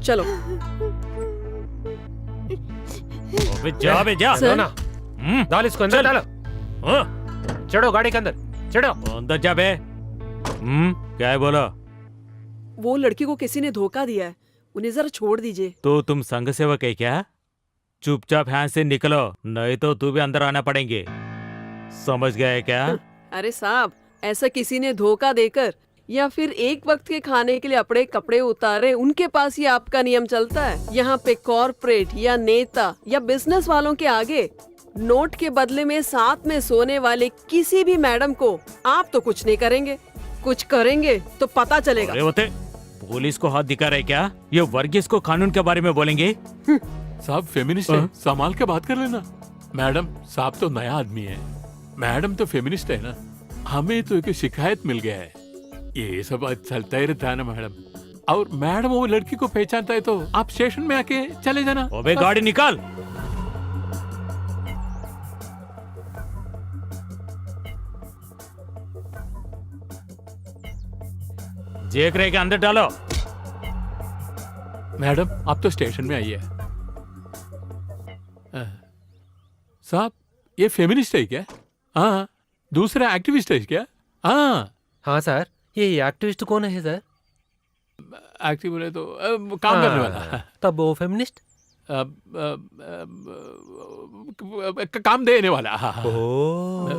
चलो। अबे जा बे जा। सर। ना डाल इसको अंदर, चल। डालो। हाँ, चढ़ो गाड़ी के अंदर, चढ़ो। अंदर जा बे। क्या है बोलो? वो लड़की को किसी ने धोखा दिया है, उन्हें जरा छोड़ दीजिए। तो तुम संघ सेवक है क्या? चुपचाप यहाँ से निकलो, नहीं तो तू भी अंदर आना पड़ेंगे। समझ गए क्या? अरे साहब, ऐसा किसी ने धोखा देकर या फिर एक वक्त के खाने के लिए अपने कपड़े उतारे, उनके पास ये आपका नियम चलता है? यहाँ पे कॉर्पोरेट या नेता या बिजनेस वालों के आगे नोट के बदले में साथ में सोने वाले किसी भी मैडम को आप तो कुछ नहीं करेंगे। कुछ करेंगे तो पता चलेगा। अरे होते पुलिस को हाथ दिखा रहे क्या? ये वर्गीस को कानून के बारे में बोलेंगे? साहब फेमिनिस्ट है, संभाल के बात कर लेना। मैडम, साहब तो नया आदमी है, मैडम तो फेमिनिस्ट है ना। हमें तो एक शिकायत मिल गया है, ये सब चलता ही रहता है ना मैडम। और मैडम वो लड़की को पहचानता है तो आप स्टेशन में आके चले जाना। अबे गाड़ी निकाल। देख रहे के अंदर डालो। मैडम आप तो स्टेशन में आइए। साहब ये फेमिनिस्ट है क्या? हाँ। दूसरा एक्टिविस्ट है क्या? हाँ। हाँ सर, ये एक्टिविस्ट कौन है सर? एक्टिव बोले तो काम करने वाला। तब वो फेमिनिस्ट? काम देने वाला। ओह,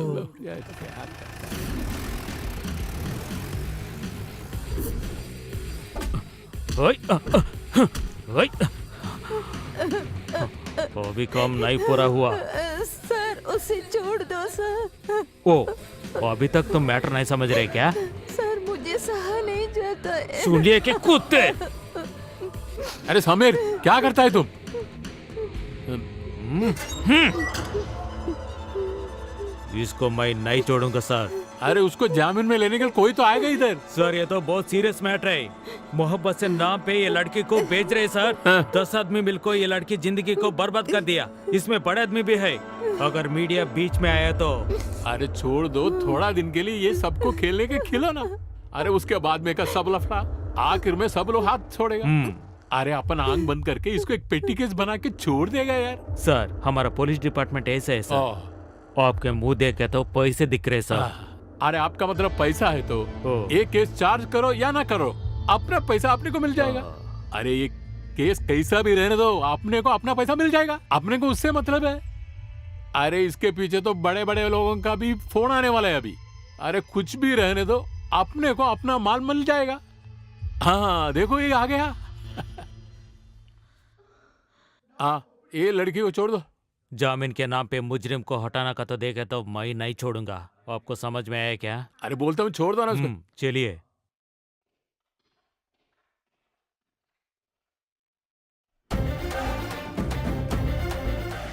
अभी काम नहीं पूरा हुआ। सर उसे छोड़ दो सर। ओ, अभी तक तुम मैटर नहीं समझ रहे क्या? सर मुझे सहा नहीं जाता है। सुनिए के कुत्ते। अरे समीर क्या करता है तुम? इसको मैं नहीं छोड़ूंगा सर। अरे उसको जामीन में लेने के लिए कोई तो आएगा इधर। सर ये तो बहुत सीरियस मैटर है। मोहब्बत से नाम पे ये लड़की को बेच रहे सर। 10 आदमी मिलकर ये लड़की जिंदगी को बर्बाद कर दिया। इसमें बड़े आदमी भी है। अगर मीडिया बीच में आया तो। अरे छोड़ दो, थोड़ा दिन के लिए ये सबको खेलने के खिलौना। अरे उसके बाद में का सब लफड़ा, आखिर में सब लोग हाथ छोड़ेगा। अरे अपन आंख बंद करके इसको एक पेटी केस बना के छोड़ देगा यार। सर हमारा पुलिस डिपार्टमेंट ऐसा है सर। आपके मुंह देखे तो पैसे दिख रहे सर। अरे आपका मतलब पैसा है तो ये केस चार्ज करो या ना करो, अपना पैसा अपने को मिल जाएगा। अरे ये केस कैसा भी रहने दो, अपने को अपना पैसा मिल जाएगा। अपने को उससे मतलब है। अरे इसके पीछे तो बड़े बड़े लोगों का भी फोन आने वाला है अभी। अरे कुछ भी रहने दो, अपने को अपना माल मिल जाएगा। हाँ देखो ये आ गया। हाँ ये लड़की को छोड़ दो। जामीन के नाम पे मुजरिम को हटाना का तो देखे तो मैं नहीं छोड़ूंगा। आपको समझ में आया क्या? अरे बोलता हूँ छोड़ दो ना उसको। चलिए।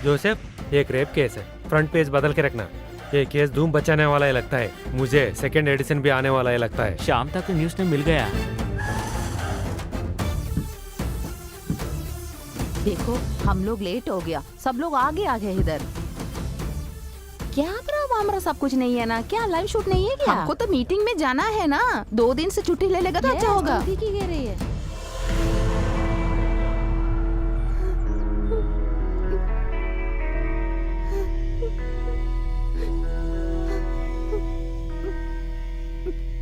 जोसेफ एक रेप केस है, फ्रंट पेज बदल के रखना। ये केस धूम बचाने वाला है लगता है। मुझे सेकंड एडिशन भी आने वाला है लगता है। शाम तक न्यूज में मिल गया। देखो हम लोग लेट हो गया, सब लोग आगे आ गए इधर। क्या हमारा सब कुछ नहीं है ना? क्या लाइव शूट नहीं है क्या? हमको तो मीटिंग में जाना है ना। 2 दिन से छुट्टी ले लेगा तो अच्छा होगा। ठीक ही कह रही है।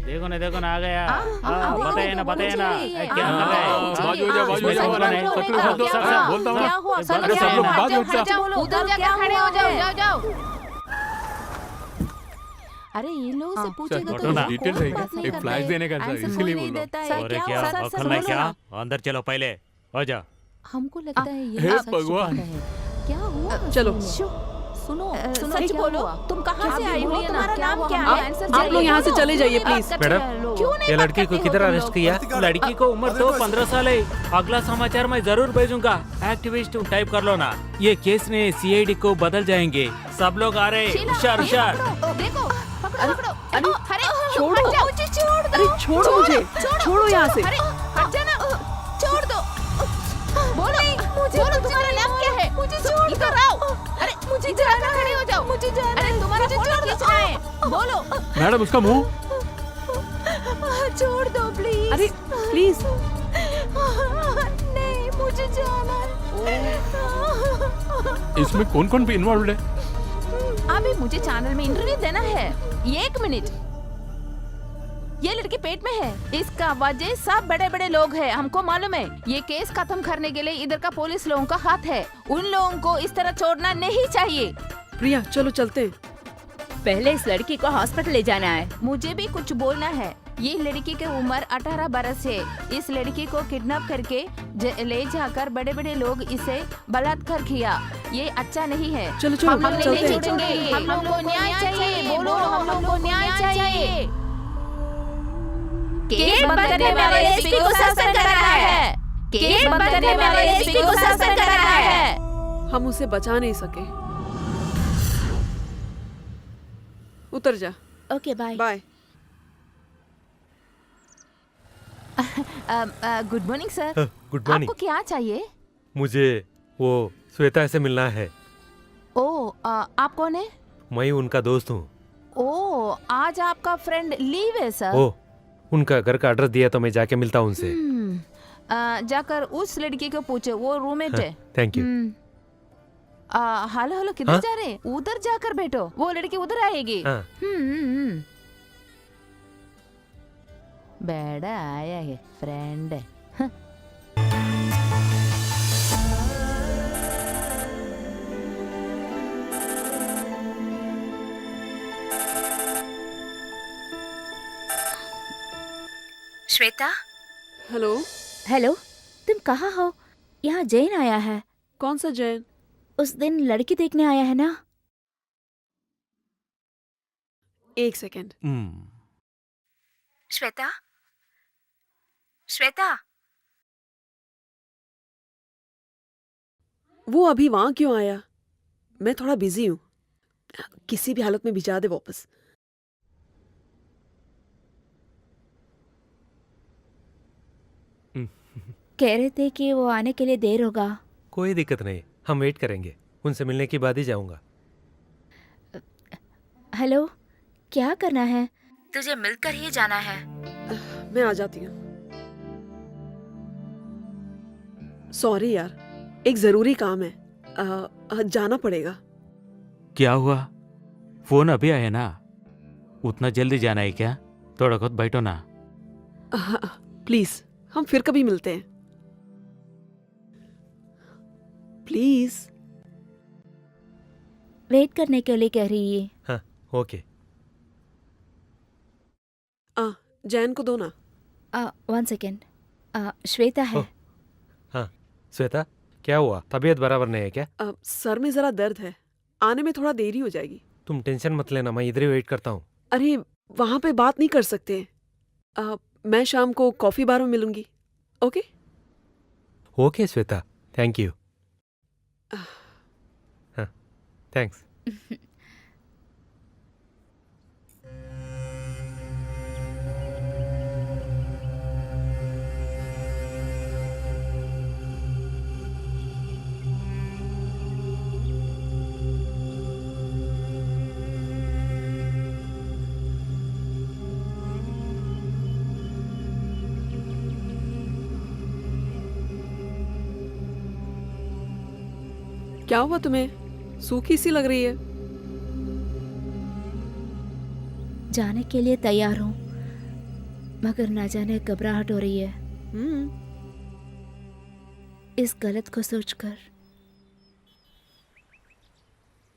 देखो ना आ गया। हाँ, बताइए ना बोलो, ना बोलो, क्या कर रहा है? बाजू हो जाओ, बाजू हो जाओ, इसमें अरे, सब सब लोग सब बोलता हूँ, बोलता हूँ। क्या हुआ? सब अरे, सब लोग बाजू हट जाओ। उधर जाकर खड़े हो जाओ, जाओ। अरे ये लोग से पूछेगा चलो, तो ना। कोई डिटेल बात रहेगा। नहीं एक करते। फ्लैश देने का था, आंसर इसीलिए कोई बोल नहीं रहा हूँ। देता है। अरे क्या क्या हुआ? सच अकल है बोलो क्या? ना। अंदर चलो पहले, आ जा। हमको लगता है ये हे सच भगवान। छुपाता है। क्या हुआ? चलो। सुनो सच बोलो, तुम कहाँ से आई हो? तुम्हारा नाम क्या है? आप लोग यहाँ से चले जाइए प्लीज। मैडम, क्यों नहीं ये बात लड़की को करते हो किधर तुम अरेस्ट लोग? किया? लड़की को उम्र तो 15 साल है। अगला समाचार मैं जरूर भेजूंगा। एक्टिविस्ट टाइप कर लो ना। ये केस ने सीआईडी को बदल जाएंगे। सब लोग आ रहे, शीला, हुशार ये हुशार। पकड़ो, देखो, पकड़ो, पकड़ो। अरे, अरे, छोड़ो। हट जाओ, मुझे छोड़ दो। अरे, छोड़ो मुझे। छोड़ो यहाँ से। अरे, हट जाना, छोड़ दो। बोलो, बोलो तुम्हारा नाम क्या है? मुझे छोड़ इधर आओ। अरे, मुझे जाना, खड़े हो जाओ। मुझे जाना। अरे, तुम्हारा फोटो खींचना है। बोलो। मैडम उसका मुंह छोड़ दो प्लीज। अरे प्लीज। नहीं, मुझे जाना है। इसमें कौन कौन भी इन्वॉल्व है? अभी मुझे चैनल में इंटरव्यू देना है। 1 मिनट। ये लड़की पेट में है, इसका वजह सब बड़े बड़े लोग हैं, हमको मालूम है। ये केस खत्म करने के लिए इधर का पुलिस लोगों का हाथ है। उन लोगों को इस तरह छोड़ना नहीं चाहिए। प्रिया चलो चलते हैं। पहले इस लड़की को हॉस्पिटल ले जाना है। मुझे भी कुछ बोलना है। ये लड़की की उम्र 18 बरस है। इस लड़की को किडनैप करके ले जाकर बड़े बड़े लोग इसे बलात्कार किया। ये अच्छा नहीं है। चलो चलो हम लोग चलते नहीं हैं। छोड़ेंगे। हम लोग को न्याय चाहिए। बोलो, हम लोग को न्याय चाहिए। केस बंद करने वाले एसपी को सस्पेंड कर रहा है। केस बंद करने वाले एसपी को सस्पेंड कर रहा है। हम उसे बचा नहीं सके। उतर जा। Okay bye. Bye. Good morning sir. Good morning. आपको क्या चाहिए? मुझे वो श्वेता से मिलना है। ओ, आप कौन है? मैं उनका दोस्त हूँ। ओ, आज आपका फ्रेंड लीव है सर। ओ, उनका घर का एड्रेस दिया तो मैं जाके मिलता हूँ उनसे। जाकर उस लड़की को पूछे, वो रूममेट है। Thank you. हेलो हेलो, किधर हाँ? जा रहे? उधर जाकर बैठो, वो लड़की उधर आएगी। हाँ। बेड़ा आया है, फ्रेंड है। श्वेता। हेलो। हेलो, तुम कहाँ हो? यहाँ जैन आया है। कौन सा जैन? उस दिन लड़की देखने आया है ना? 1 सेकेंड। श्वेता, श्वेता। वो अभी वहां क्यों आया? मैं थोड़ा बिजी हूँ। किसी भी हालत में भिजा दे वापस। कह रहे थे कि वो आने के लिए देर होगा। कोई दिक्कत नहीं, हम वेट करेंगे। उनसे मिलने के बाद ही जाऊंगा। हेलो, क्या करना है? तुझे मिलकर ही जाना है। मैं आ जाती हूँ। सॉरी यार, एक जरूरी काम है। जाना पड़ेगा। क्या हुआ? फोन अभी आया ना? उतना जल्दी जाना है क्या? थोड़ा खुद बैठो ना। प्लीज, हम फिर कभी मिलते हैं। प्लीज। वेट करने के लिए कह रही है। हाँ, ओके। जैन को दो ना। 1 सेकेंड। श्वेता है। हाँ, श्वेता, क्या हुआ? तबीयत बराबर नहीं है क्या? सर में जरा दर्द है, आने में थोड़ा देरी हो जाएगी। तुम टेंशन मत लेना, मैं इधर ही वेट करता हूँ। अरे वहां पे बात नहीं कर सकते। मैं शाम को कॉफी बार में मिलूंगी। Okay? Okay Shweta, thank you. हाँ, थैंक्स। क्या हुआ तुम्हें? सूखी सी लग रही है। जाने के लिए तैयार हूँ, मगर ना जाने घबराहट हो रही है इस गलत को सोचकर।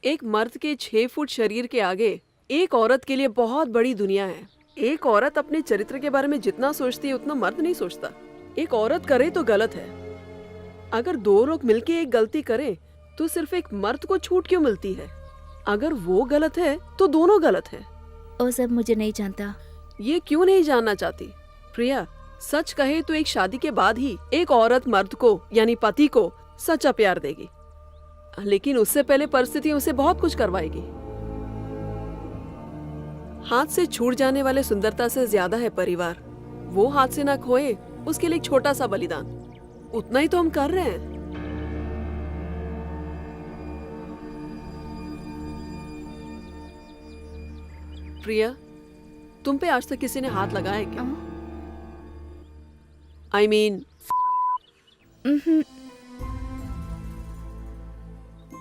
एक मर्द के 6 फुट शरीर के आगे एक औरत के लिए बहुत बड़ी दुनिया है। एक औरत अपने चरित्र के बारे में जितना सोचती है उतना मर्द नहीं सोचता। एक औरत करे तो गलत है। अगर 2 लोग मिलके एक गलती करें तो सिर्फ एक मर्द को छूट क्यों मिलती है? अगर वो गलत है तो दोनों गलत है। वो सब मुझे नहीं जानता। ये क्यों नहीं जानना चाहती? प्रिया, सच कहे तो एक शादी के बाद ही एक औरत मर्द को यानी पति को सच्चा प्यार देगी, लेकिन उससे पहले परिस्थिति उसे बहुत कुछ करवाएगी। हाथ से छूट जाने वाले सुंदरता से ज्यादा है परिवार। वो हाथ से ना खोए उसके लिए एक छोटा सा बलिदान, उतना ही तो हम कर रहे हैं। प्रिया, तुम पे आज तक किसी ने हाथ लगाया क्या? I mean,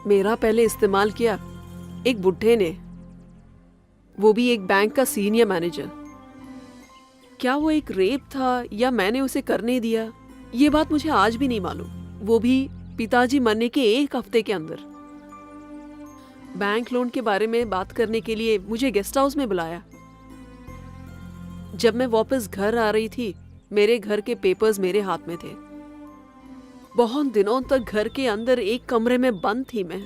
मेरा पहले इस्तेमाल किया एक बुढ़े ने, वो भी एक बैंक का सीनियर मैनेजर। क्या वो एक रेप था या मैंने उसे करने दिया, ये बात मुझे आज भी नहीं मालूम। वो भी पिताजी मरने के 1 हफ्ते के अंदर। बैंक लोन के बारे में बात करने के लिए मुझे गेस्ट हाउस में बुलाया। जब मैं वापस घर आ रही थी, मेरे घर के पेपर्स मेरे हाथ में थे। बहुत दिनों तक घर के अंदर एक कमरे में बंद थी मैं।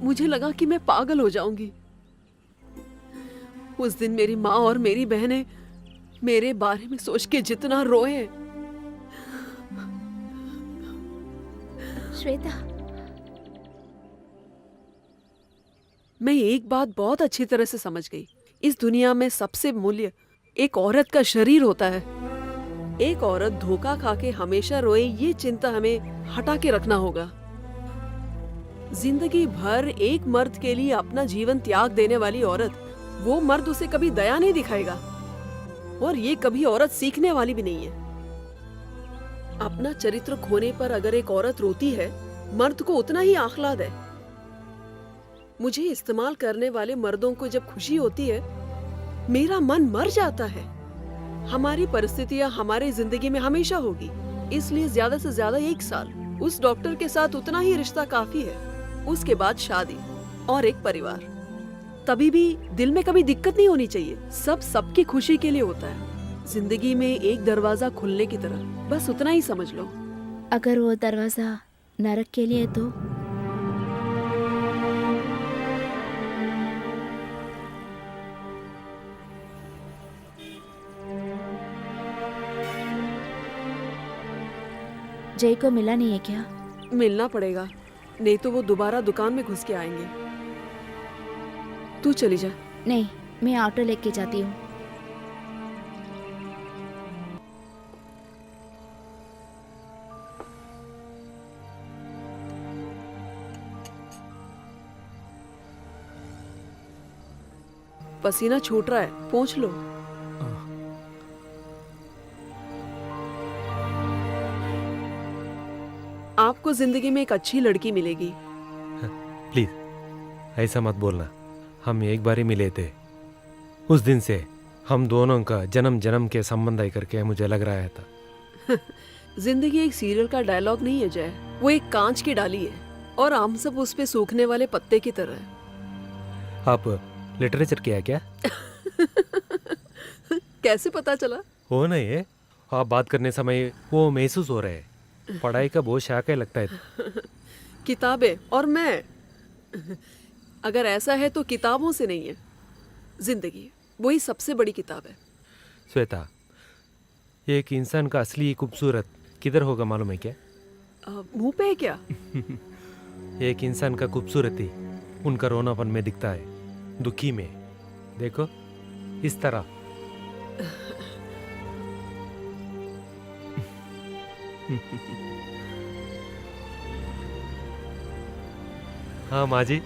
मुझे लगा कि मैं पागल हो जाऊंगी। उस दिन मेरी माँ और मेरी बहनें मेरे बारे में सोच के जितना रोए। श्वेता, मैं एक बात बहुत अच्छी तरह से समझ गई। इस दुनिया में सबसे मूल्य एक औरत का शरीर होता है। एक औरत धोखा खा के हमेशा रोए, ये चिंता हमें हटा के रखना होगा। जिंदगी भर एक मर्द के लिए अपना जीवन त्याग देने वाली औरत, वो मर्द उसे कभी दया नहीं दिखाएगा, और ये कभी औरत सीखने वाली भी नहीं है। अपना चरित्र खोने पर अगर एक औरत रोती है, मर्द को उतना ही आह्लाद है। मुझे इस्तेमाल करने वाले मर्दों को जब खुशी होती है, मेरा मन मर जाता है। हमारी परिस्थितियां हमारी जिंदगी में हमेशा होगी, इसलिए ज्यादा से ज्यादा 1 साल उस डॉक्टर के साथ उतना ही रिश्ता काफी है। उसके बाद शादी और एक परिवार। तभी भी दिल में कभी दिक्कत नहीं होनी चाहिए। सब सबकी खुशी के लिए होता है। जिंदगी में एक दरवाजा खुलने की तरह, बस उतना ही समझ लो। अगर वो दरवाजा नरक के लिए तो जय को मिला नहीं है क्या? मिलना पड़ेगा, नहीं तो वो दोबारा दुकान में घुस के आएंगे। तू चली जा। नहीं, मैं ऑटो लेके जाती हूँ। पसीना छूट रहा है, पोंछ लो। आपको जिंदगी में एक अच्छी लड़की मिलेगी। प्लीज ऐसा मत बोलना। हम एक बार ही मिले थे, उस दिन से हम दोनों का जन्म जन्म के संबंध है करके मुझे लग रहा था। जिंदगी एक सीरियल का डायलॉग नहीं है जय, वो एक कांच की डाली है और हम सब उस पे सूखने वाले पत्ते की तरह है। आप लिटरेचर किया क्या? कैसे पता चला? हो नहीं है, आप बात करने समय वो महसूस हो रहे है। पढ़ाई का बहुत शाख है लगता है। किताबें और मैं, अगर ऐसा है तो किताबों से नहीं है, जिंदगी वही सबसे बड़ी किताब है। श्वेता, एक इंसान का असली खूबसूरत किधर होगा मालूम है क्या? मुंह पे है क्या? एक इंसान का खूबसूरती उनका रोनापन में दिखता है, दुखी में। देखो इस तरह। हाँ माँ जी,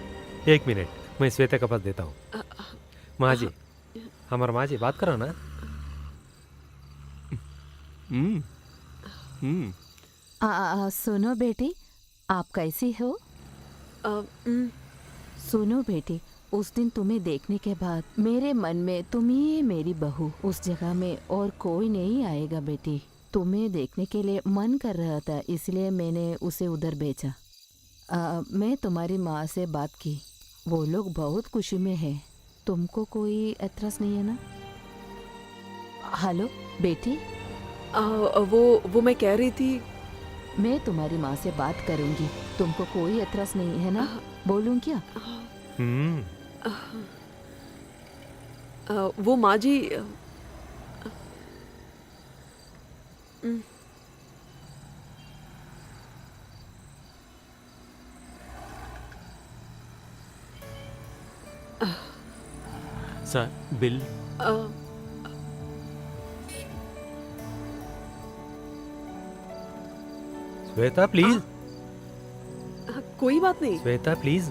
1 मिनट, मैं श्वेता का पास देता हूँ। माँ जी, हमारा माँ जी बात करो ना। सुनो बेटी, आप कैसी हो? सुनो बेटी, उस दिन तुम्हें देखने के बाद मेरे मन में तुम ही मेरी बहू, उस जगह में और कोई नहीं आएगा बेटी। तुम्हें देखने के लिए मन कर रहा था, इसलिए मैंने उसे उधर भेजा। मैं तुम्हारी माँ से बात की, वो लोग बहुत खुशी में है। तुमको कोई एतराज नहीं है ना? हेलो बेटी, वो मैं कह रही थी, मैं तुम्हारी माँ से बात करूंगी, तुमको कोई एतराज नहीं है ना? बोलूं क्या? हम्म। वो माँ जी, सर बिल। अ, श्वेता प्लीज, कोई बात नहीं। श्वेता प्लीज,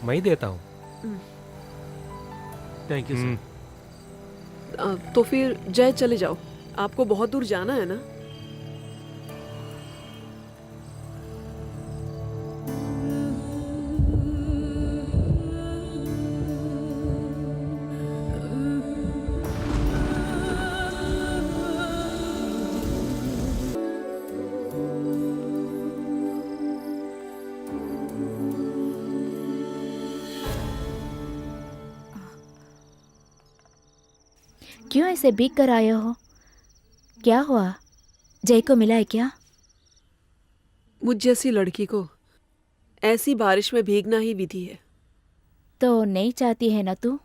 मैं ही देता हूँ। Thank you sir. तो फिर जय चले जाओ, आपको बहुत दूर जाना है ना। क्यों ऐसे भीग कर आए हो? क्या हुआ? जय को मिला है क्या? मुझ जैसी लड़की को ऐसी बारिश में भीगना ही विधि है। तो नहीं चाहती है ना तू?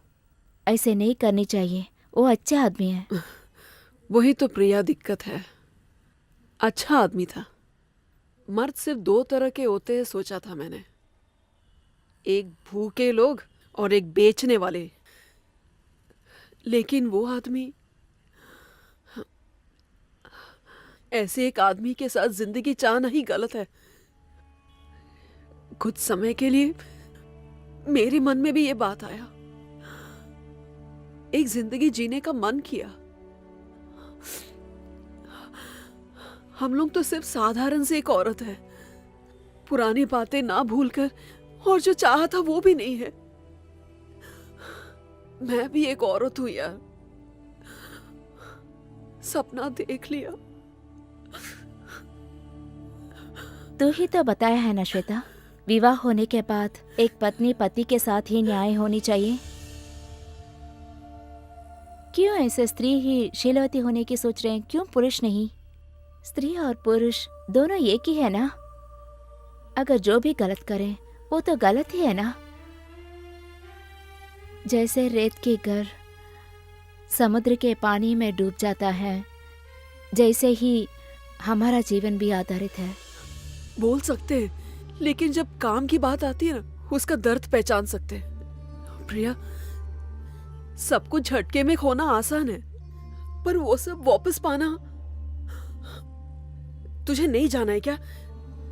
ऐसे नहीं करनी चाहिए, वो अच्छा आदमी है। वही तो प्रिया दिक्कत है। अच्छा आदमी था। मर्द सिर्फ दो तरह के होते हैं सोचा था मैंने, एक भूखे लोग और एक बेचने वाले। लेकिन वो आदमी, ऐसे एक आदमी के साथ जिंदगी चाहना ही गलत है। कुछ समय के लिए मेरे मन में भी ये बात आया, एक जिंदगी जीने का मन किया। हम लोग तो सिर्फ साधारण से एक औरत है, पुरानी बातें ना भूलकर, और जो चाहा था वो भी नहीं है। मैं भी एक औरत हूं यार, सपना देख लिया। तू ही तो बताया है ना श्वेता, विवाह होने के बाद एक पत्नी पति के साथ ही न्याय होनी चाहिए। क्यों ऐसे स्त्री ही शीलवती होने की सोच रहे हैं? क्यों पुरुष नहीं? स्त्री और पुरुष दोनों एक ही है ना। अगर जो भी गलत करें वो तो गलत ही है ना। जैसे रेत के घर समुद्र के पानी में डूब जाता है, जैसे ही हमारा जीवन भी आधारित है। बोल सकते हैं, लेकिन जब काम की बात आती है ना, उसका दर्द पहचान सकते हैं। प्रिया, सब कुछ झटके में खोना आसान है, पर वो सब वापस पाना। तुझे नहीं जाना है क्या?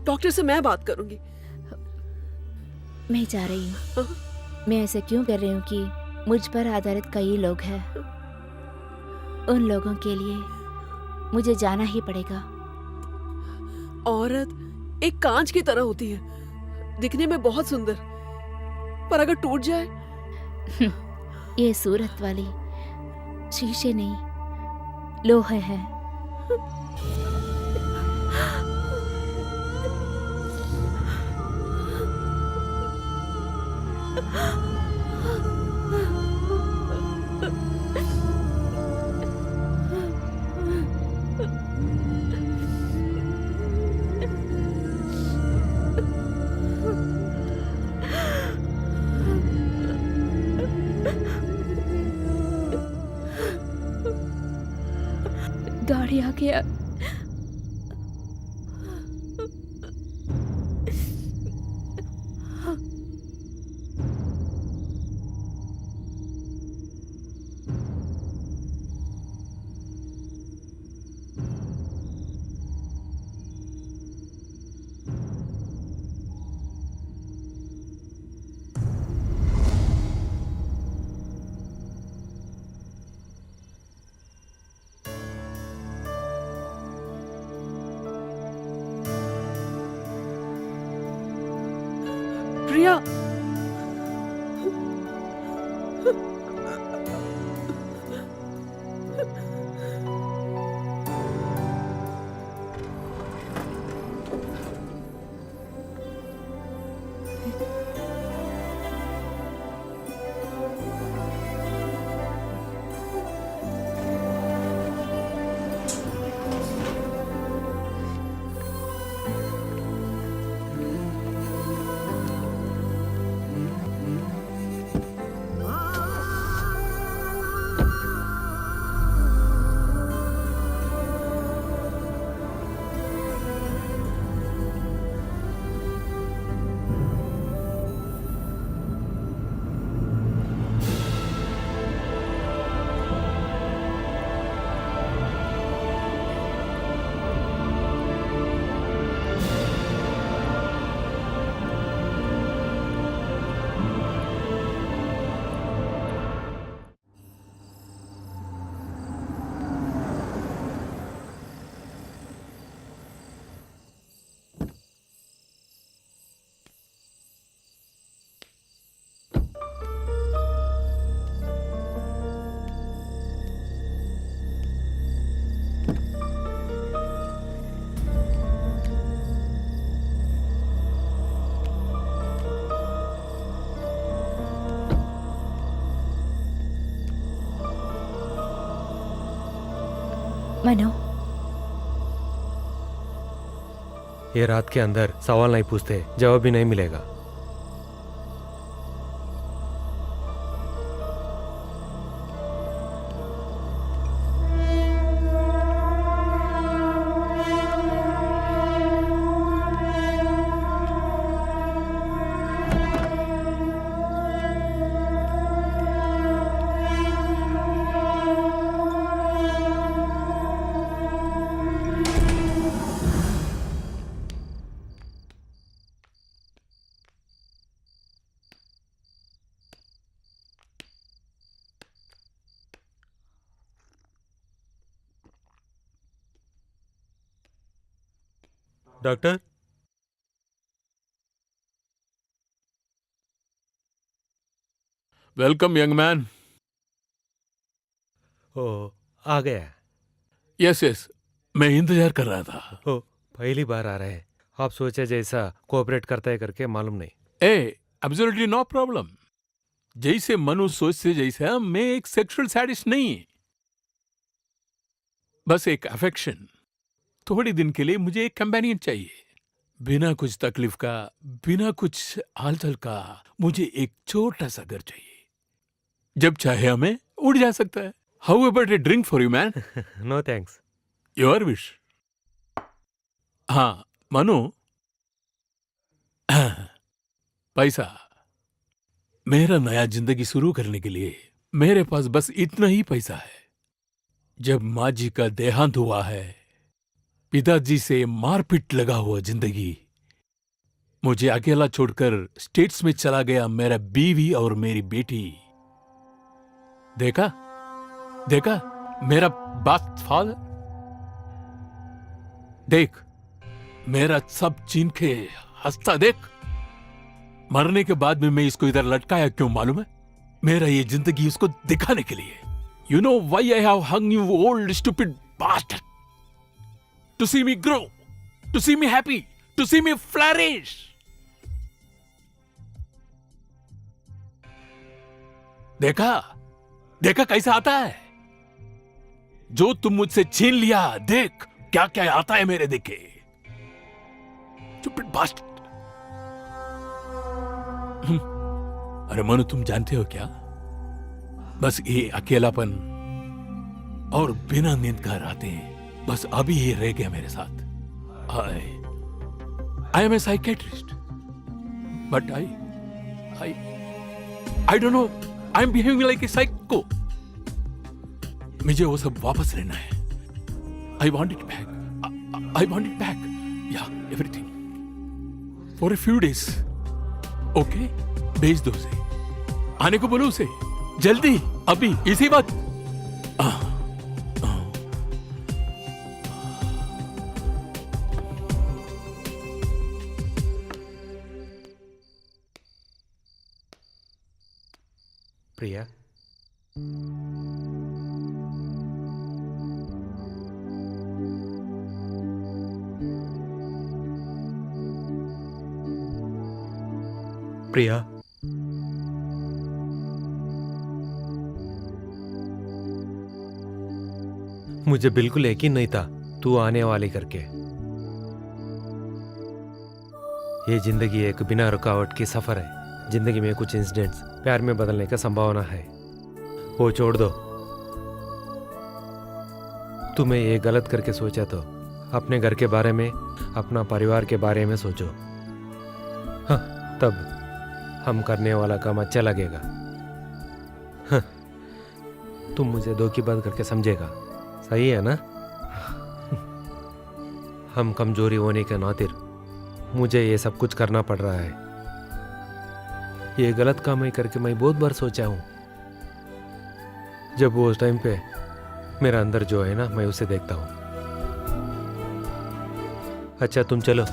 डॉक्टर से मैं बात करूंगी। मैं जा रही हूँ। मैं ऐसे क्यों कर रही हूँ कि मुझ पर आधारित कई लोग हैं, उन लोगों के लिए मुझे जाना ही पड़ेगा। औरत एक कांच की तरह होती है, दिखने में बहुत सुंदर, पर अगर टूट जाए। ये सूरत वाली शीशे नहीं, लोहे हैं। गाड़ी आ गया। प्रिया, मनु, ये रात के अंदर सवाल नहीं पूछते, जवाब भी नहीं मिलेगा। Doctor, welcome young man. ओ आ गया। यस यस, मैं इंतजार कर रहा था। ओ पहली बार आ रहे हैं। आप सोचे जैसा कोऑपरेट करता है करके मालूम नहीं। ए एब्सोल्युटली नो प्रॉब्लम। जैसे मनु सोचते जैसे मैं एक सेक्सुअल सैडिस्ट नहीं, बस एक अफेक्शन। थोड़ी दिन के लिए मुझे एक कंपेनियन चाहिए, बिना कुछ तकलीफ का, बिना कुछ हालचाल का। मुझे एक छोटा सा घर चाहिए, जब चाहे हमें उड़ जा सकता है। How about a drink for you man? No thanks. Your wish. हाँ मनु, पैसा। मेरा नया जिंदगी शुरू करने के लिए मेरे पास बस इतना ही पैसा है। जब माँ जी का देहांत हुआ है, पिताजी से मारपीट लगा हुआ जिंदगी, मुझे अकेला छोड़कर स्टेट्स में चला गया मेरा बीवी और मेरी बेटी। देखा देखा मेरा बात फादर। देख मेरा सब चीन के हंसता देख। मरने के बाद में मैं इसको इधर लटकाया क्यों मालूम है? मेरा ये जिंदगी उसको दिखाने के लिए। You know why I have hung you old stupid bastard? To see me grow, to see me happy, to see me flourish. देखा देखा कैसा आता है? जो तुम मुझसे छीन लिया, देख क्या क्या आता है मेरे देखे। Stupid bastard. अरे मनु, तुम जानते हो क्या? बस ये अकेलापन और बिना नींद का रातें, बस अभी ये रह गया मेरे साथ। I am a psychiatrist, but I don't know. I am behaving like a psycho. मुझे वो सब वापस लेना है। I want it back. I want it back. Yeah, everything. For a few days. Okay? भेज दो उसे। आने को बोलो उसे। जल्दी, अभी, इसी वक्त। प्रिया, प्रिया, मुझे बिल्कुल यकीन नहीं था तू आने वाली करके। ये जिंदगी एक बिना रुकावट की सफर है। जिंदगी में कुछ इंसिडेंट्स प्यार में बदलने का संभावना है, वो छोड़ दो। तुम्हें ये गलत करके सोचा तो अपने घर के बारे में, अपना परिवार के बारे में सोचो। हाँ, तब हम करने वाला काम अच्छा लगेगा। हाँ, तुम मुझे धोखेबाज करके समझेगा, सही है ना? हम कमजोरी होने के नाते मुझे ये सब कुछ करना पड़ रहा है। ये गलत काम है करके मैं बहुत बार सोचा हूँ। जब वो उस टाइम पे मेरा अंदर जो है ना, मैं उसे देखता हूँ। अच्छा तुम चलो।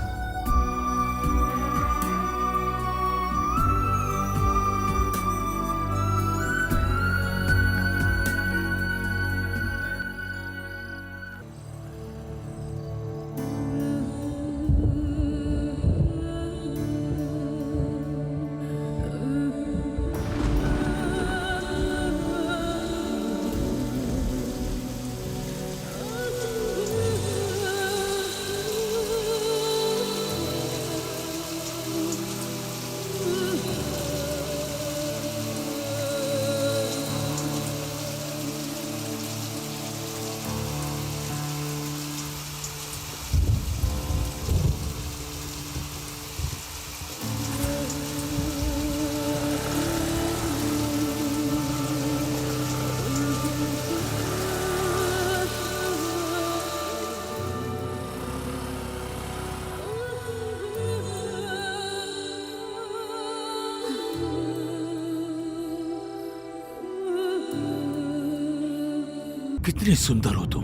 कितनी सुंदर हो तुम।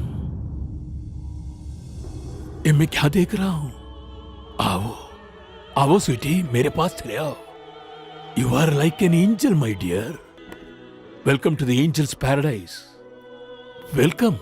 ये मैं क्या देख रहा हूं? आओ आओ स्वीटी, मेरे पास चले आओ। You are like an angel my dear. Welcome to the angels paradise. Welcome.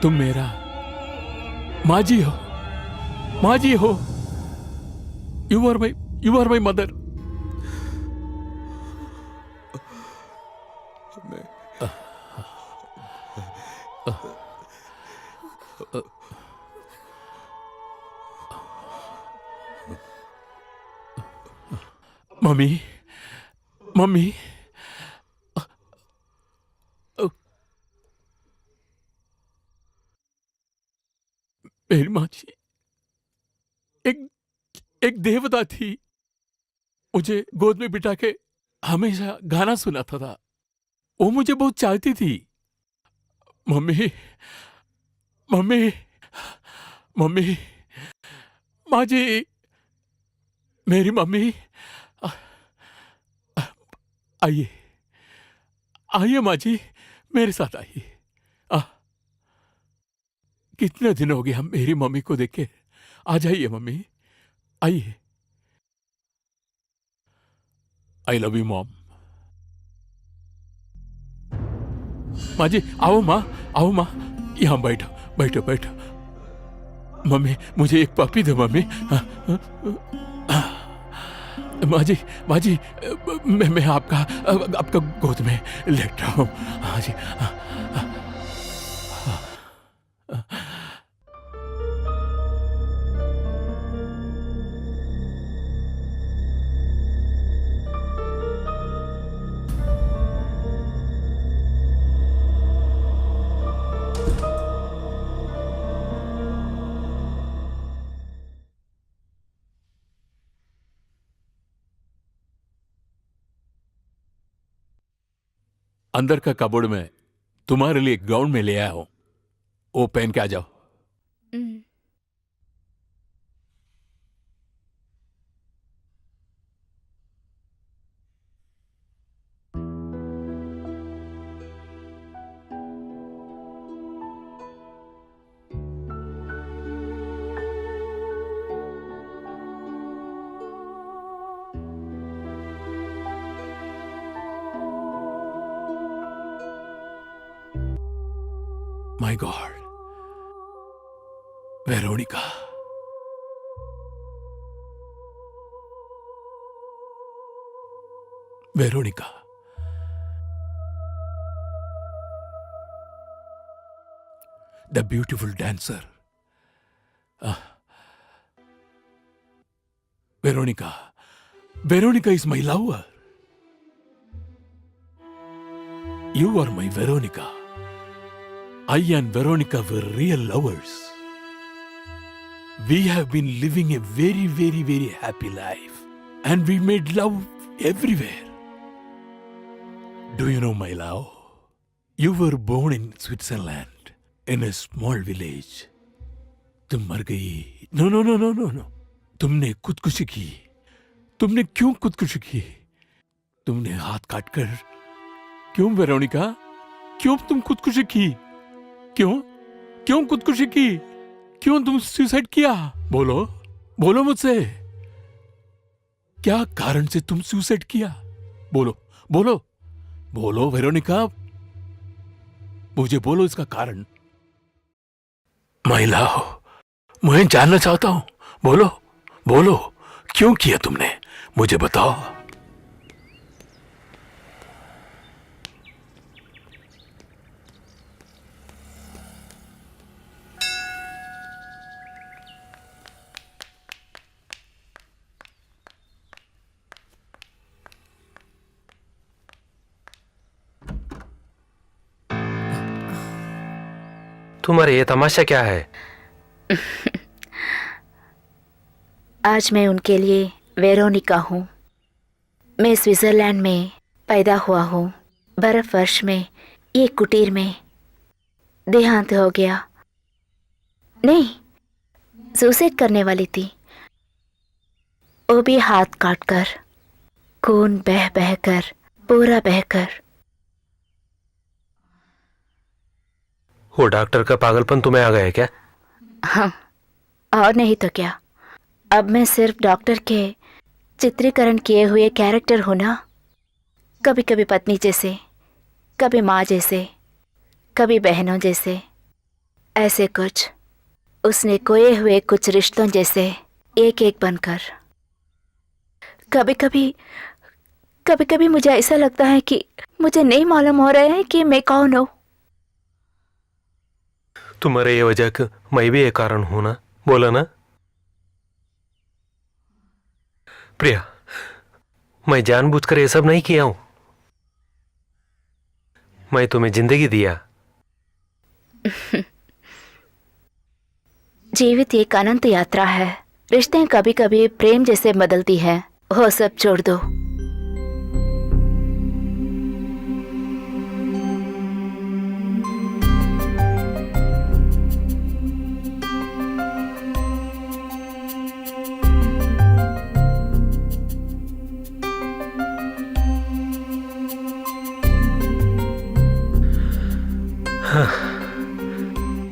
तुम मेरा माँ जी हो, माँ जी हो। You are my mother. Mummy, mummy, मेरी माँ जी एक देवता थी। मुझे गोद में बिठा के हमेशा गाना सुनाता था। वो मुझे बहुत चाहती थी। मम्मी, मम्मी, मम्मी, माँ जी, मेरी मम्मी, आइए आइए माँ जी, मेरे साथ आइए। कितने दिन हो गए हम मेरी मम्मी को देखे। आ जाइए मम्मी, आइए। I love you mom. माँ जी, आओ माँ, आओ माँ, यहाँ बैठो बैठो बैठो। मम्मी, मुझे एक पपी दो मम्मी। माँ जी, माँ जी, मैं आपका गोद में लेट रहा हूँ। हाँ जी। अंदर का कबोर्ड में तुम्हारे लिए एक गाउन में ले आया हूं, वो पहन के आ जाओ। My God, Veronica. Veronica. The beautiful dancer. Veronica. Veronica is my lover. You are my Veronica. I and Veronica were real lovers. We have been living a very, very, very happy life. And we made love everywhere. Do you know my love? You were born in Switzerland, in a small village. तुम मर गई। No, no, no, no, no, no. तुमने खुदकुशी की। तुमने क्यों खुदकुशी की? तुमने हाथ काटकर। क्यों वेरोनिका? क्यों तुम खुदकुशी की? क्यों? क्यों खुदकुशी की? क्यों तुम सुसाइड किया? बोलो, बोलो मुझसे, क्या कारण से तुम सुसाइड किया? बोलो, बोलो, बोलो वेरोनिका, मुझे बोलो इसका कारण। महिला हो, मैं जानना चाहता हूं। बोलो, बोलो, क्यों किया तुमने? मुझे बताओ। तुम्हारे ये तमाशा क्या है? आज मैं उनके लिए वेरोनिका हूँ। मैं स्विट्जरलैंड में पैदा हुआ हूँ। बर्फ वर्ष में एक कुटीर में देहांत हो गया। नहीं, सुसाइड करने वाली थी, वो भी हाथ काट कर, खून बह बह कर, पूरा बहकर। वो डॉक्टर का पागलपन तुम्हें आ गया है क्या? हाँ, और नहीं तो क्या। अब मैं सिर्फ डॉक्टर के चित्रीकरण किए हुए कैरेक्टर हूं ना। कभी कभी पत्नी जैसे, कभी माँ जैसे, कभी बहनों जैसे, ऐसे कुछ उसने खोए हुए कुछ रिश्तों जैसे एक एक बनकर। कभी कभी मुझे ऐसा लगता है कि मुझे नहीं मालूम हो रहा है कि मैं कौन हूँ। तुम्हारे ये वजह का मैं भी एक कारण हूं ना, बोला ना? प्रिया, मैं जानबूझकर ये सब नहीं किया हूं। मैं तुम्हें जिंदगी दिया। जीवित एक अनंत यात्रा है। रिश्ते कभी कभी प्रेम जैसे बदलती है। वो सब छोड़ दो।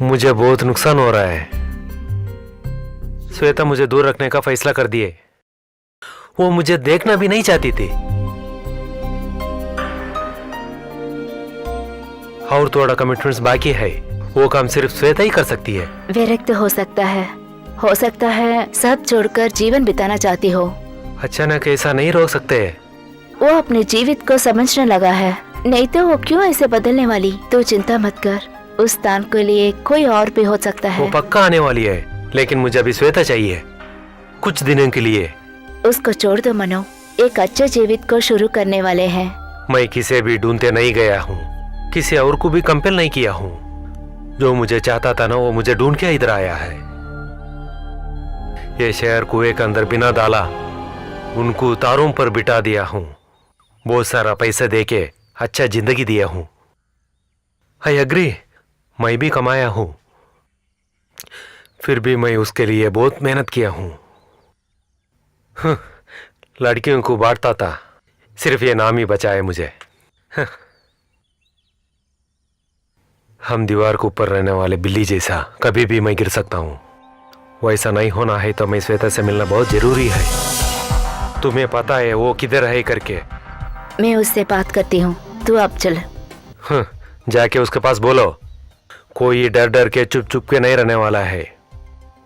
मुझे बहुत नुकसान हो रहा है। श्वेता मुझे दूर रखने का फैसला कर दिए। वो मुझे देखना भी नहीं चाहती थी। और थोड़ा कमिटमेंट्स बाकी है, वो काम सिर्फ श्वेता ही कर सकती है। विरक्त हो सकता है सब छोड़कर जीवन बिताना चाहती हो। अचानक ऐसा नहीं रोक सकते। वो अपने जीवित को समझने लगा है, नहीं तो वो क्यों ऐसे बदलने वाली। तो चिंता मत कर, उस स्थान के लिए कोई और भी हो सकता वो है। पक्का आने वाली है, लेकिन मुझे अभी श्वेता चाहिए, कुछ दिनों के लिए। उसको छोड़ दो मनो, एक अच्छे जीवित को शुरू करने वाले हैं। मैं किसे भी ढूंढते नहीं गया हूँ, किसी और को भी कंपेल नहीं किया हूँ। जो मुझे चाहता था ना, वो मुझे ढूंढ के इधर आया है। ये शहर कुएं के अंदर बिना डाला, उनको तारों पर बिठा दिया हूँ। बहुत सारा पैसा देके अच्छा जिंदगी दिया हूँ। आई एग्री, मैं भी कमाया हूँ, फिर भी मैं उसके लिए बहुत मेहनत किया हूँ। लड़कियों को बांटता था, सिर्फ ये नाम ही बचा है मुझे। हम दीवार के ऊपर रहने वाले बिल्ली जैसा कभी भी मैं गिर सकता हूँ। वैसा नहीं होना है तो मैं श्वेता से मिलना बहुत जरूरी है। तुम्हें पता है वो किधर है करके? मैं उससे बात करती हूँ, तू अब चल। जाके उसके पास बोलो, कोई डर डर के चुप चुप के नहीं रहने वाला है।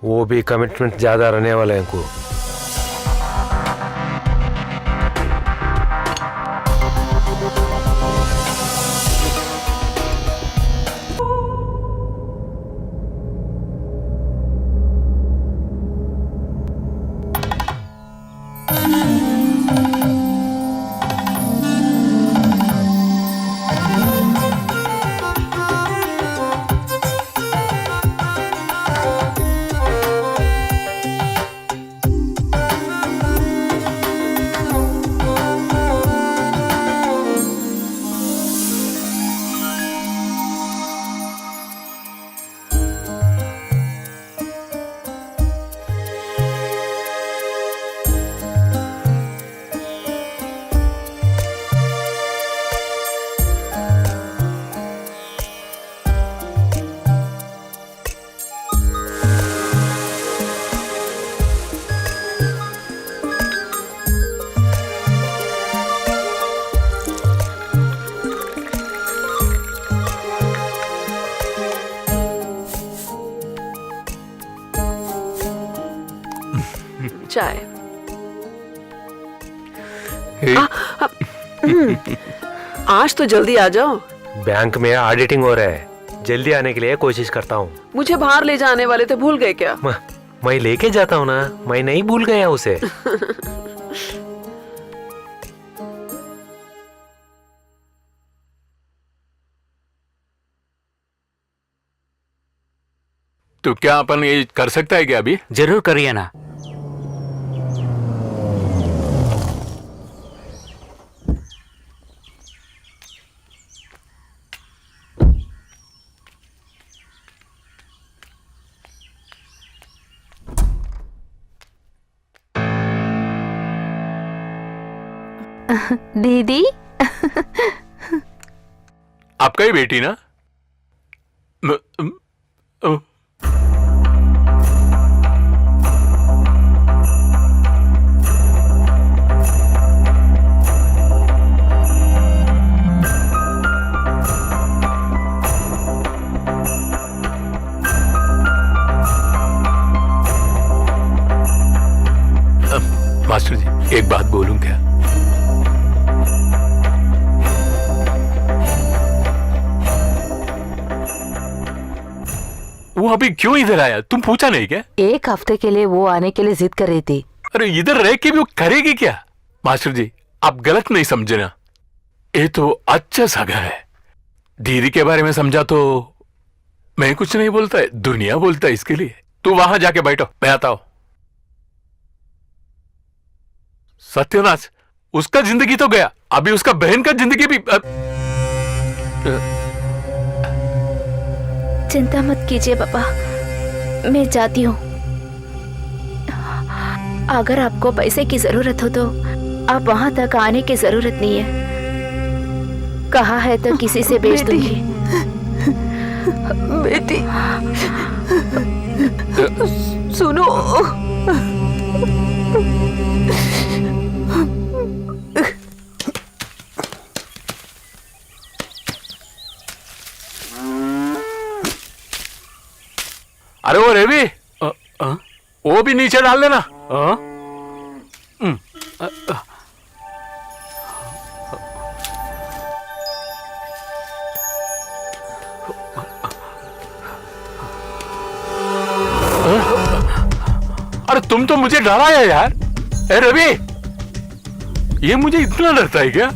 वो भी कमिटमेंट ज्यादा रहने वाले हैं को। चाय। ए, आज तो जल्दी आ जाओ। बैंक में ऑडिटिंग हो रहा है, जल्दी आने के लिए कोशिश करता हूँ। मुझे बाहर ले जाने वाले थे, भूल गए क्या? मैं लेके जाता हूँ ना, मैं नहीं भूल गया उसे। तो क्या अपन ये कर सकता है क्या अभी? जरूर करिए ना। दीदी, आपका ही बेटी ना? ओ, मास्टर जी एक बात बोलूं क्या? वो अभी क्यों इधर आया, तुम पूछा नहीं क्या? एक हफ्ते के लिए वो आने के लिए जिद कर रही थी। अरे इधर रह के भी वो करेगी क्या? मास्टर जी आप गलत नहीं समझना, ये तो अच्छा सा घर है। दीदी के बारे में समझा तो मैं कुछ नहीं बोलता है, दुनिया बोलता है इसके लिए। तू वहां जाके बैठो, मैं आता हूं। सत्यानाश, उसका जिंदगी तो गया, अभी उसका बहन का जिंदगी भी चिंता मत कीजिए पापा, मैं जाती हूँ। अगर आपको पैसे की जरूरत हो तो आप वहां तक आने की जरूरत नहीं है। कहा है तो किसी से बेच दूंगी। बेटी, सुनो। अरे वो रवि, वो भी नीचे डाल देना। अरे तुम तो मुझे डराया यार। ए रवि, ये मुझे इतना डरता है क्या?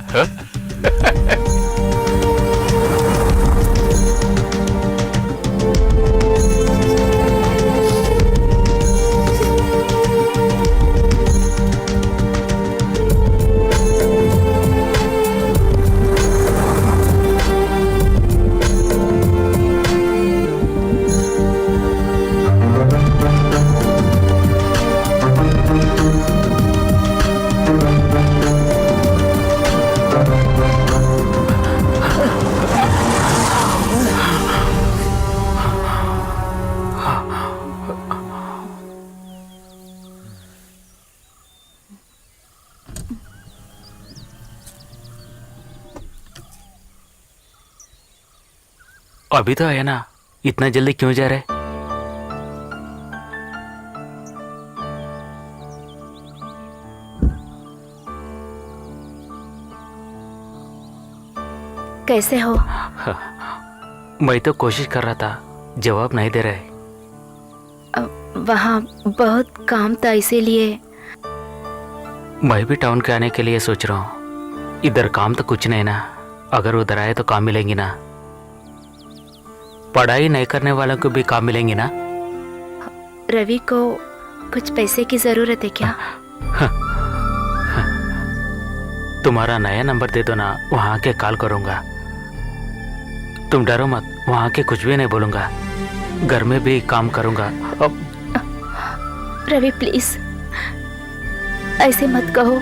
अभी तो है ना, इतना जल्दी क्यों जा रहे? कैसे हो? मैं तो कोशिश कर रहा था, जवाब नहीं दे रहे। वहाँ बहुत काम था इसीलिए। मैं भी टाउन के आने के लिए सोच रहा हूँ। इधर काम तो कुछ नहीं ना, अगर उधर आए तो काम मिलेंगी ना। पढ़ाई नहीं करने वालों को भी काम मिलेंगी ना। रवि को कुछ पैसे की जरूरत है क्या? तुम्हारा नया नंबर दे दो ना, वहाँ के कॉल करूँगा। तुम डरो मत, वहाँ के कुछ भी नहीं बोलूँगा। घर में भी काम करूँगा। अब रवि प्लीज ऐसे मत कहो।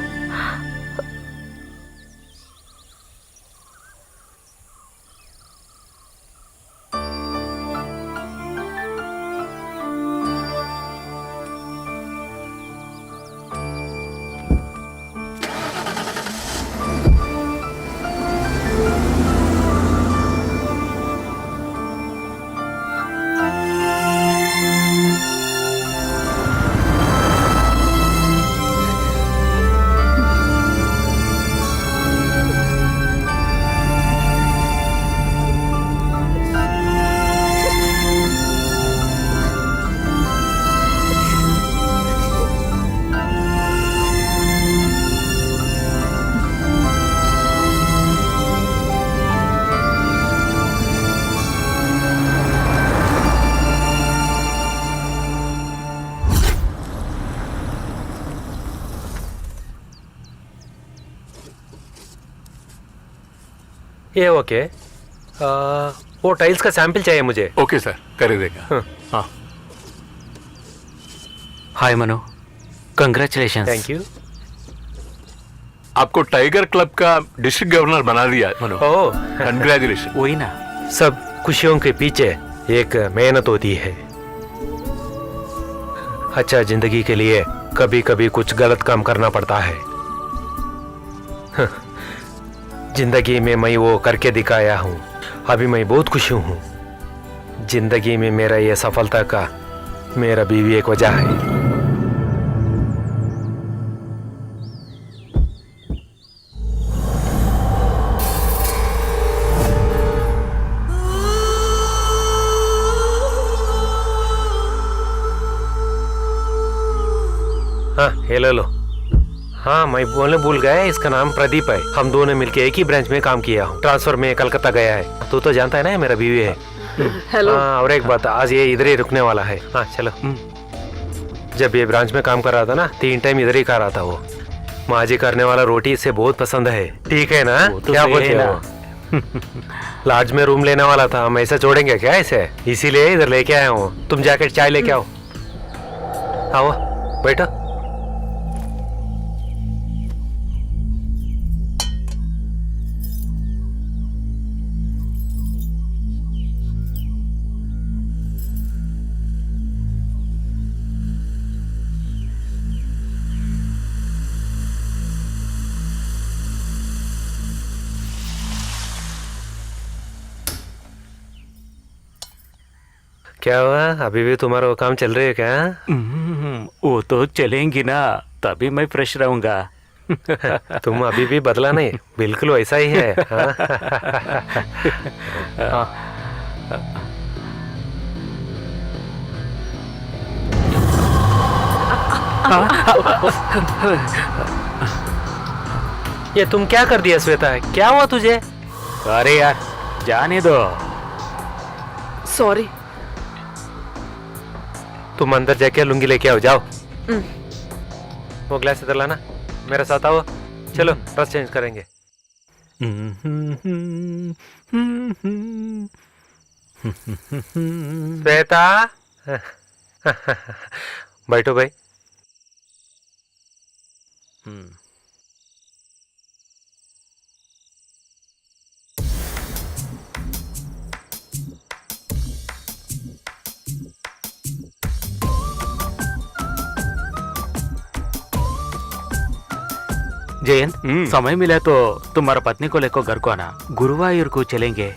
ये ओके। वो टाइल्स का सैंपल चाहिए मुझे। ओके सर, कर देगा। हाँ, हाय मनु, कंग्रेचुलेशंस। Thank you. आपको टाइगर क्लब का डिस्ट्रिक्ट गवर्नर बना दिया मनु। ओह, कंग्रेचुलेशन। वही ना, सब खुशियों के पीछे एक मेहनत होती है। अच्छा, जिंदगी के लिए कभी कभी कुछ गलत काम करना पड़ता है। जिंदगी में मैं वो करके दिखाया हूँ। अभी मैं बहुत खुश हूँ। जिंदगी में मेरा ये सफलता का मेरा बीवी एक वजह है। हाँ, ये ले लो। हाँ, मैं बोलने भूल गया, इसका नाम प्रदीप है। हम दोनों मिलके एक ही ब्रांच में काम किया हूँ। ट्रांसफर में कलकत्ता गया है। तू तो जानता है ना, ये मेरा बीवी है। हेलो। हाँ, और एक बात, आज ये इधर ही रुकने वाला है। हाँ चलो। जब ये ब्रांच में काम कर रहा था ना, 3 टाइम इधर ही खा रहा था वो। माँ जी करने वाला रोटी इसे बहुत पसंद है। ठीक है ना? वो तो क्या सही बोलते है हो? लॉज में रूम लेने वाला था, हम ऐसा छोड़ेंगे क्या इसे? इसीलिए इधर लेके आया हूँ। तुम जाकर चाय लेके आओ। आओ, बैठो। क्या हुआ, अभी भी तुम्हारा वो काम चल रही है क्या? वो तो चलेंगी ना, तभी मैं फ्रेश रहूंगा। तुम अभी भी बदला नहीं, बिल्कुल वैसा ही है। हाँ? ये तुम क्या कर दिया श्वेता? क्या हुआ तुझे? अरे यार, जाने दो। सॉरी। तुम अंदर जाके लुंगी लेके आओ, जाओ। वो ग्लास इधर लाना, मेरे साथ आओ। चलो, ड्रेस चेंज करेंगे। श्वेता, बैठो भाई। जयंत, समय मिले तो तुम्हारा पत्नी को लेकर घर को आना। गुरुवायूर को चलेंगे।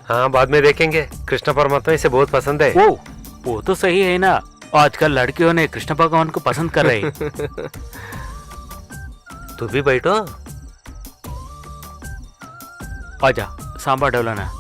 हाँ, बाद में देखेंगे। कृष्ण परमात्मा इसे बहुत पसंद है। वो तो सही है ना, आजकल लड़कियों ने कृष्ण भगवान को पसंद कर रहे। तू भी बैठो। आजा, सांभर डोलाना।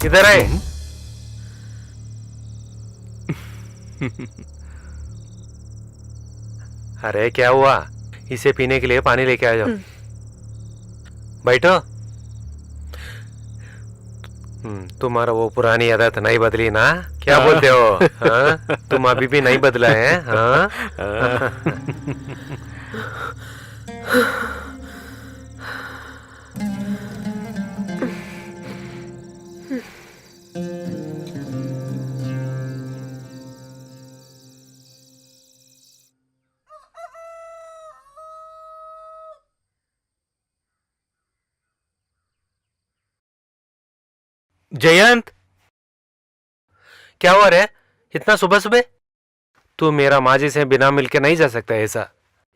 किधर है? अरे क्या हुआ? इसे पीने के लिए पानी लेके आ जाओ। बैठो। तुम्हारा वो पुरानी आदत नहीं बदली ना? क्या बोलते हो? हाँ? तुम अभी भी नहीं बदला है? हाँ? जयंत, क्या हुआ रे? इतना सुबह सुबह? तू मेरा माँ जी से बिना मिलके नहीं जा सकता ऐसा।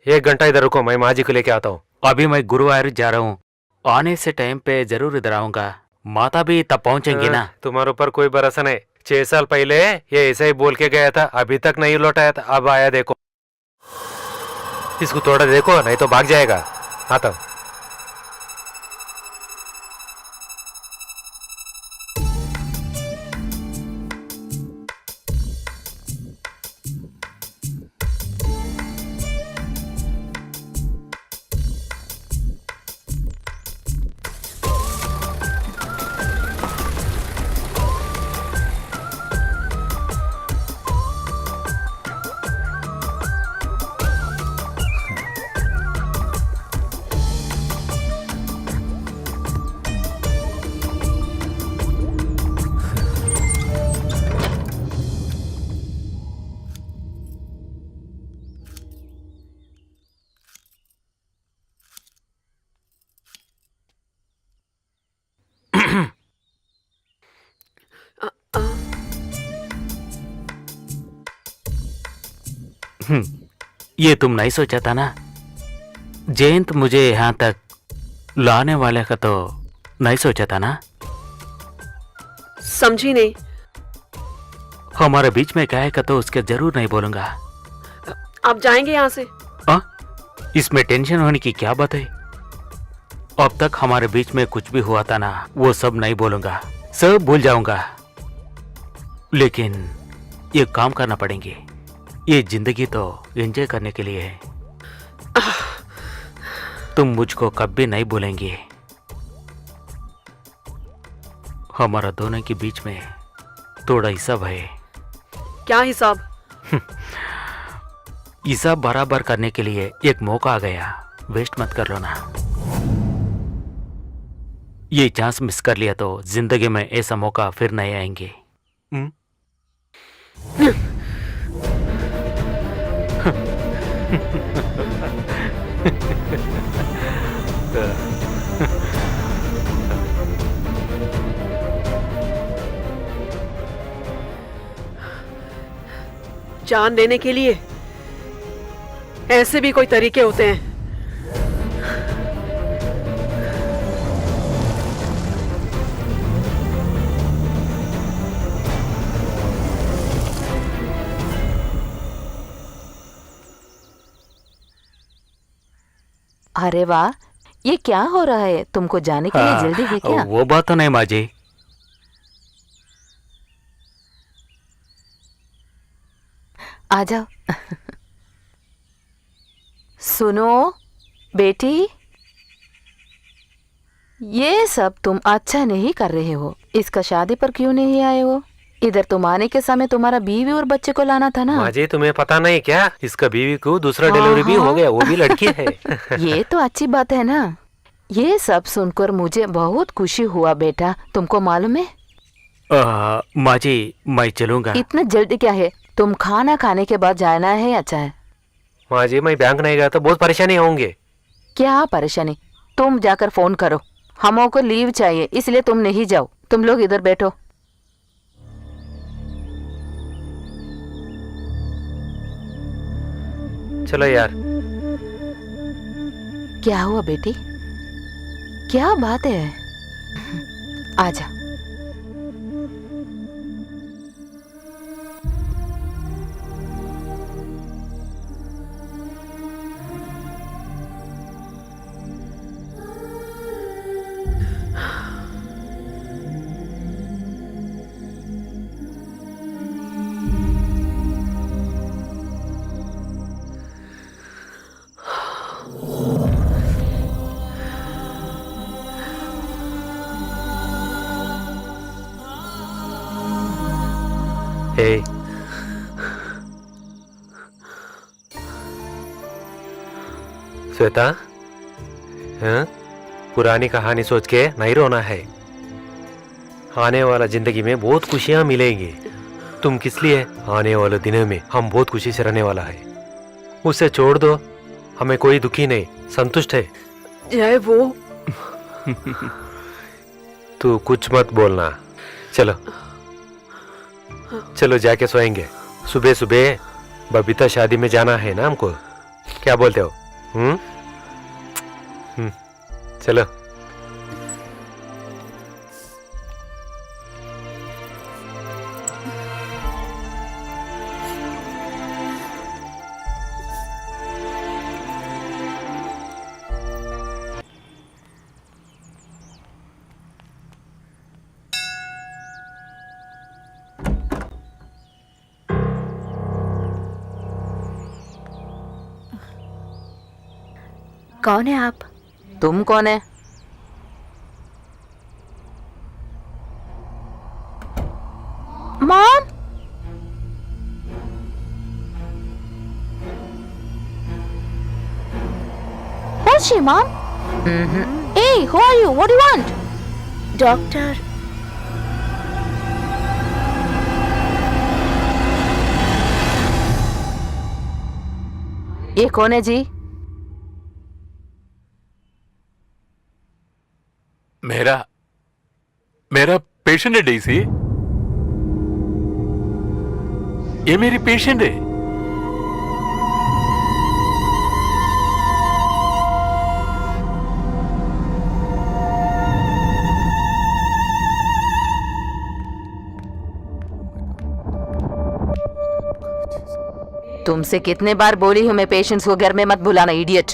1 घंटा इधर रुको, मैं माँ जी को लेके आता हूँ। अभी मैं गुरुवायूर जा रहा हूँ, आने से टाइम पे जरूर इधर आऊंगा। माता भी तब पहुंचेंगी ना। तुम्हारे ऊपर कोई भरोसा नहीं। 6 साल पहले ये ऐसा ही बोल के गया था, अभी तक नहीं लौटाया था, अब आया देखो। इसको थोड़ा देखो, नहीं तो भाग जाएगा। आता हूँ। ये तुम नहीं सोचा था ना? जयंत मुझे यहाँ तक लाने वाले का तो नहीं सोचा था ना? समझी नहीं। हमारे बीच में क्या है का तो उसके जरूर नहीं बोलूंगा। आप जाएंगे यहाँ से? इसमें टेंशन होने की क्या बात है? अब तक हमारे बीच में कुछ भी हुआ था ना, वो सब नहीं बोलूंगा, सब भूल जाऊंगा। लेकिन ये काम करना पड़ेंगे। ये जिंदगी तो एंजॉय करने के लिए है। तुम मुझको कभी नहीं भूलेंगे। हमारा दोनों के बीच में थोड़ा हिसाब है। क्या हिसाब? हिसाब बराबर करने के लिए एक मौका आ गया, वेस्ट मत कर लो ना। ये चांस मिस कर लिया तो जिंदगी में ऐसा मौका फिर नहीं आएंगे। जान देने के लिए ऐसे भी कोई तरीके होते हैं। अरे वाह, ये क्या हो रहा है? तुमको जाने के लिए जल्दी है क्या? वो बात तो नहीं माँ जी। आ जाओ। सुनो बेटी, ये सब तुम अच्छा नहीं कर रहे हो। इसका शादी पर क्यों नहीं आए हो? इधर तुम आने के समय तुम्हारा बीवी और बच्चे को लाना था ना। माँ जी, तुम्हें पता नहीं क्या? इसका बीवी को दूसरा डिलीवरी भी हो गया, वो भी लड़की है। ये तो अच्छी बात है ना। ये सब सुनकर मुझे बहुत खुशी हुआ बेटा। तुमको मालूम है? माँ जी, मैं चलूंगा। इतना जल्दी क्या है? तुम खाना खाने के बाद जाना है। अच्छा है। माँ जी, मैं बैंक नहीं गया तो बहुत परेशानी होंगे। क्या परेशानी? तुम जाकर फोन करो। हमों को लीव चाहिए, इसलिए तुम नहीं जाओ। तुम लोग इधर बैठो। चलो यार। क्या हुआ बेटी? क्या बात है? आजा। हे, श्वेता, हाँ? पुरानी कहानी सोच के नहीं रोना है। आने वाला जिंदगी में बहुत खुशियां मिलेंगी। तुम किस लिए? आने वाले दिनों में हम बहुत खुशी से रहने वाला है। उसे छोड़ दो, हमें कोई दुखी नहीं, संतुष्ट है। जय वो तू कुछ मत बोलना। चलो चलो, जाके सोएंगे। सुबह सुबह बबीता शादी में जाना है ना हमको। क्या बोलते हो? चलो। कौन है आप? तुम कौन है? Mom, who's she, mom? Hey, who are you? What do you want? Doctor, ये कौन है जी? मेरा मेरा पेशेंट है डेसी। ये मेरी पेशेंट है। तुमसे कितने बार बोली हूँ मैं पेशेंट्स को घर में मत बुलाना, इडियट।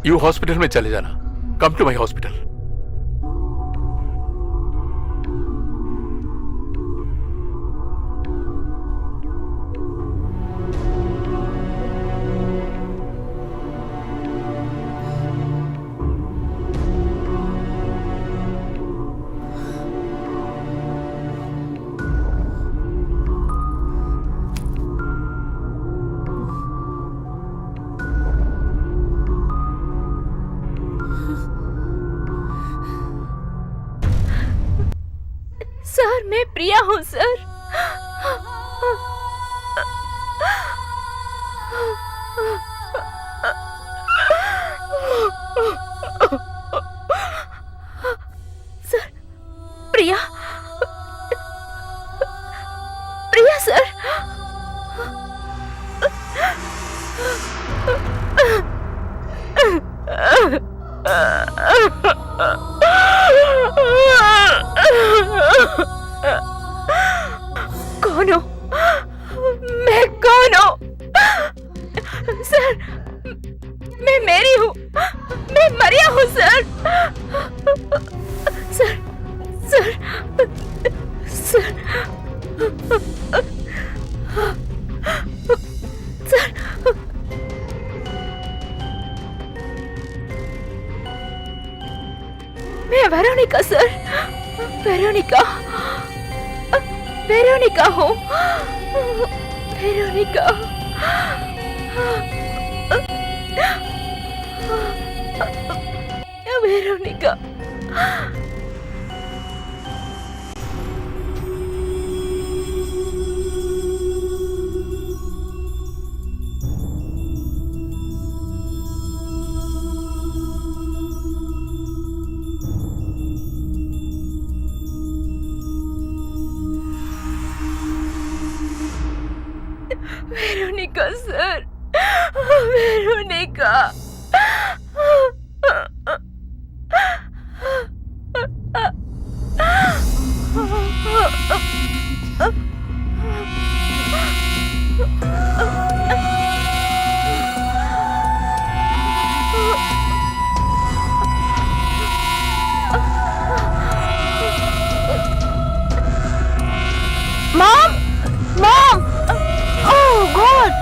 यू हॉस्पिटल में चले जाना। Come to my hospital. Sir मैं प्रिया हूँ sir. Sir, Priya, Priya sir. कौन हो? मैं कौन हूँ? सर, मैं मेरी हूँ। मैं मरिया हूँ sir. Sir, sir, sir, sir. मैं वेरोनिका सर, वेरोनिका, वेरोनिका हूँ, Veronica. Veronica. Veronica sir, Veronica. Mom! Mom! Oh God!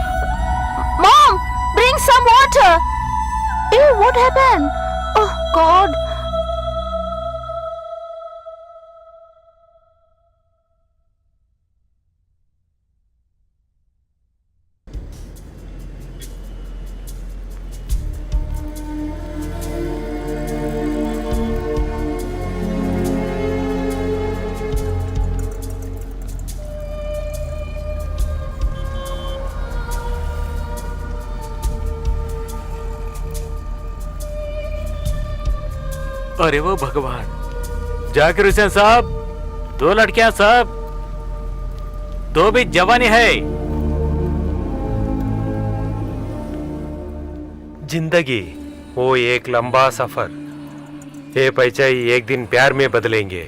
Mom! Bring some water! Ew, what happened? Oh God! अरे वो भगवान, जाकिर हुसैन साहब, 2 लड़कियां साहब, 2 भी जवानी है। जिंदगी वो एक लंबा सफर। ये पैचाई एक दिन प्यार में बदलेंगे,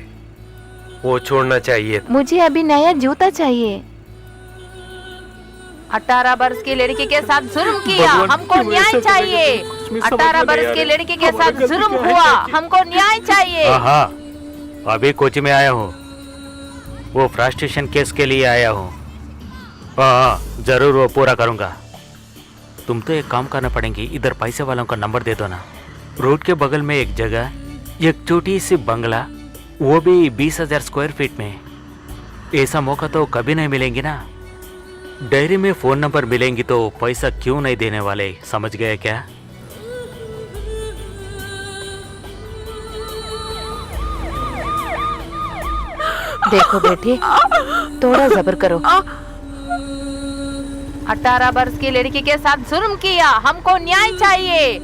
वो छोड़ना चाहिए। मुझे अभी नया जूता चाहिए। 18 वर्ष की लड़की के साथ जुल्म किया, हमको न्याय चाहिए। 18 वर्ष की लड़की के साथ जुल्म हुआ, हमको न्याय चाहिए। हाँ, अभी कोची में आया हूँ। वो फ्रस्ट्रेशन केस के लिए आया हूँ। हाँ, जरूर वो पूरा करूँगा। तुम तो एक काम करना पड़ेंगे, इधर पैसे वालों का नंबर दे दो ना। रोड के बगल में एक जगह, एक छोटी सी बंगला, वो भी 20,000 स्क्वायर फीट में। ऐसा मौका तो कभी नहीं मिलेंगे ना। डायरी में फ़ोन नंबर मिलेंगी तो पैसा क्यों नहीं देने वाले, समझ गए क्या? देखो बेटी, थोड़ा सब्र करो। 18 वर्ष की लड़की के साथ जुल्म किया, हमको न्याय चाहिए।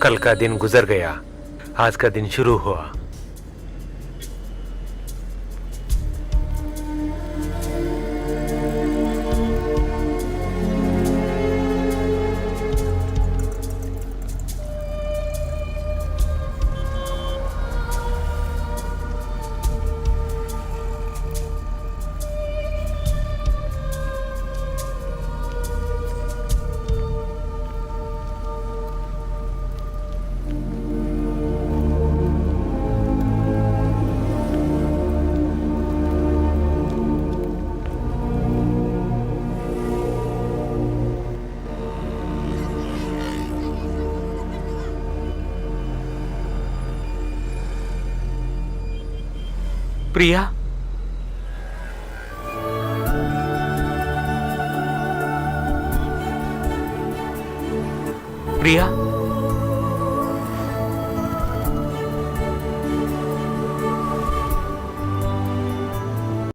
कल का दिन गुजर गया, आज का दिन शुरू हुआ। प्रिया, प्रिया,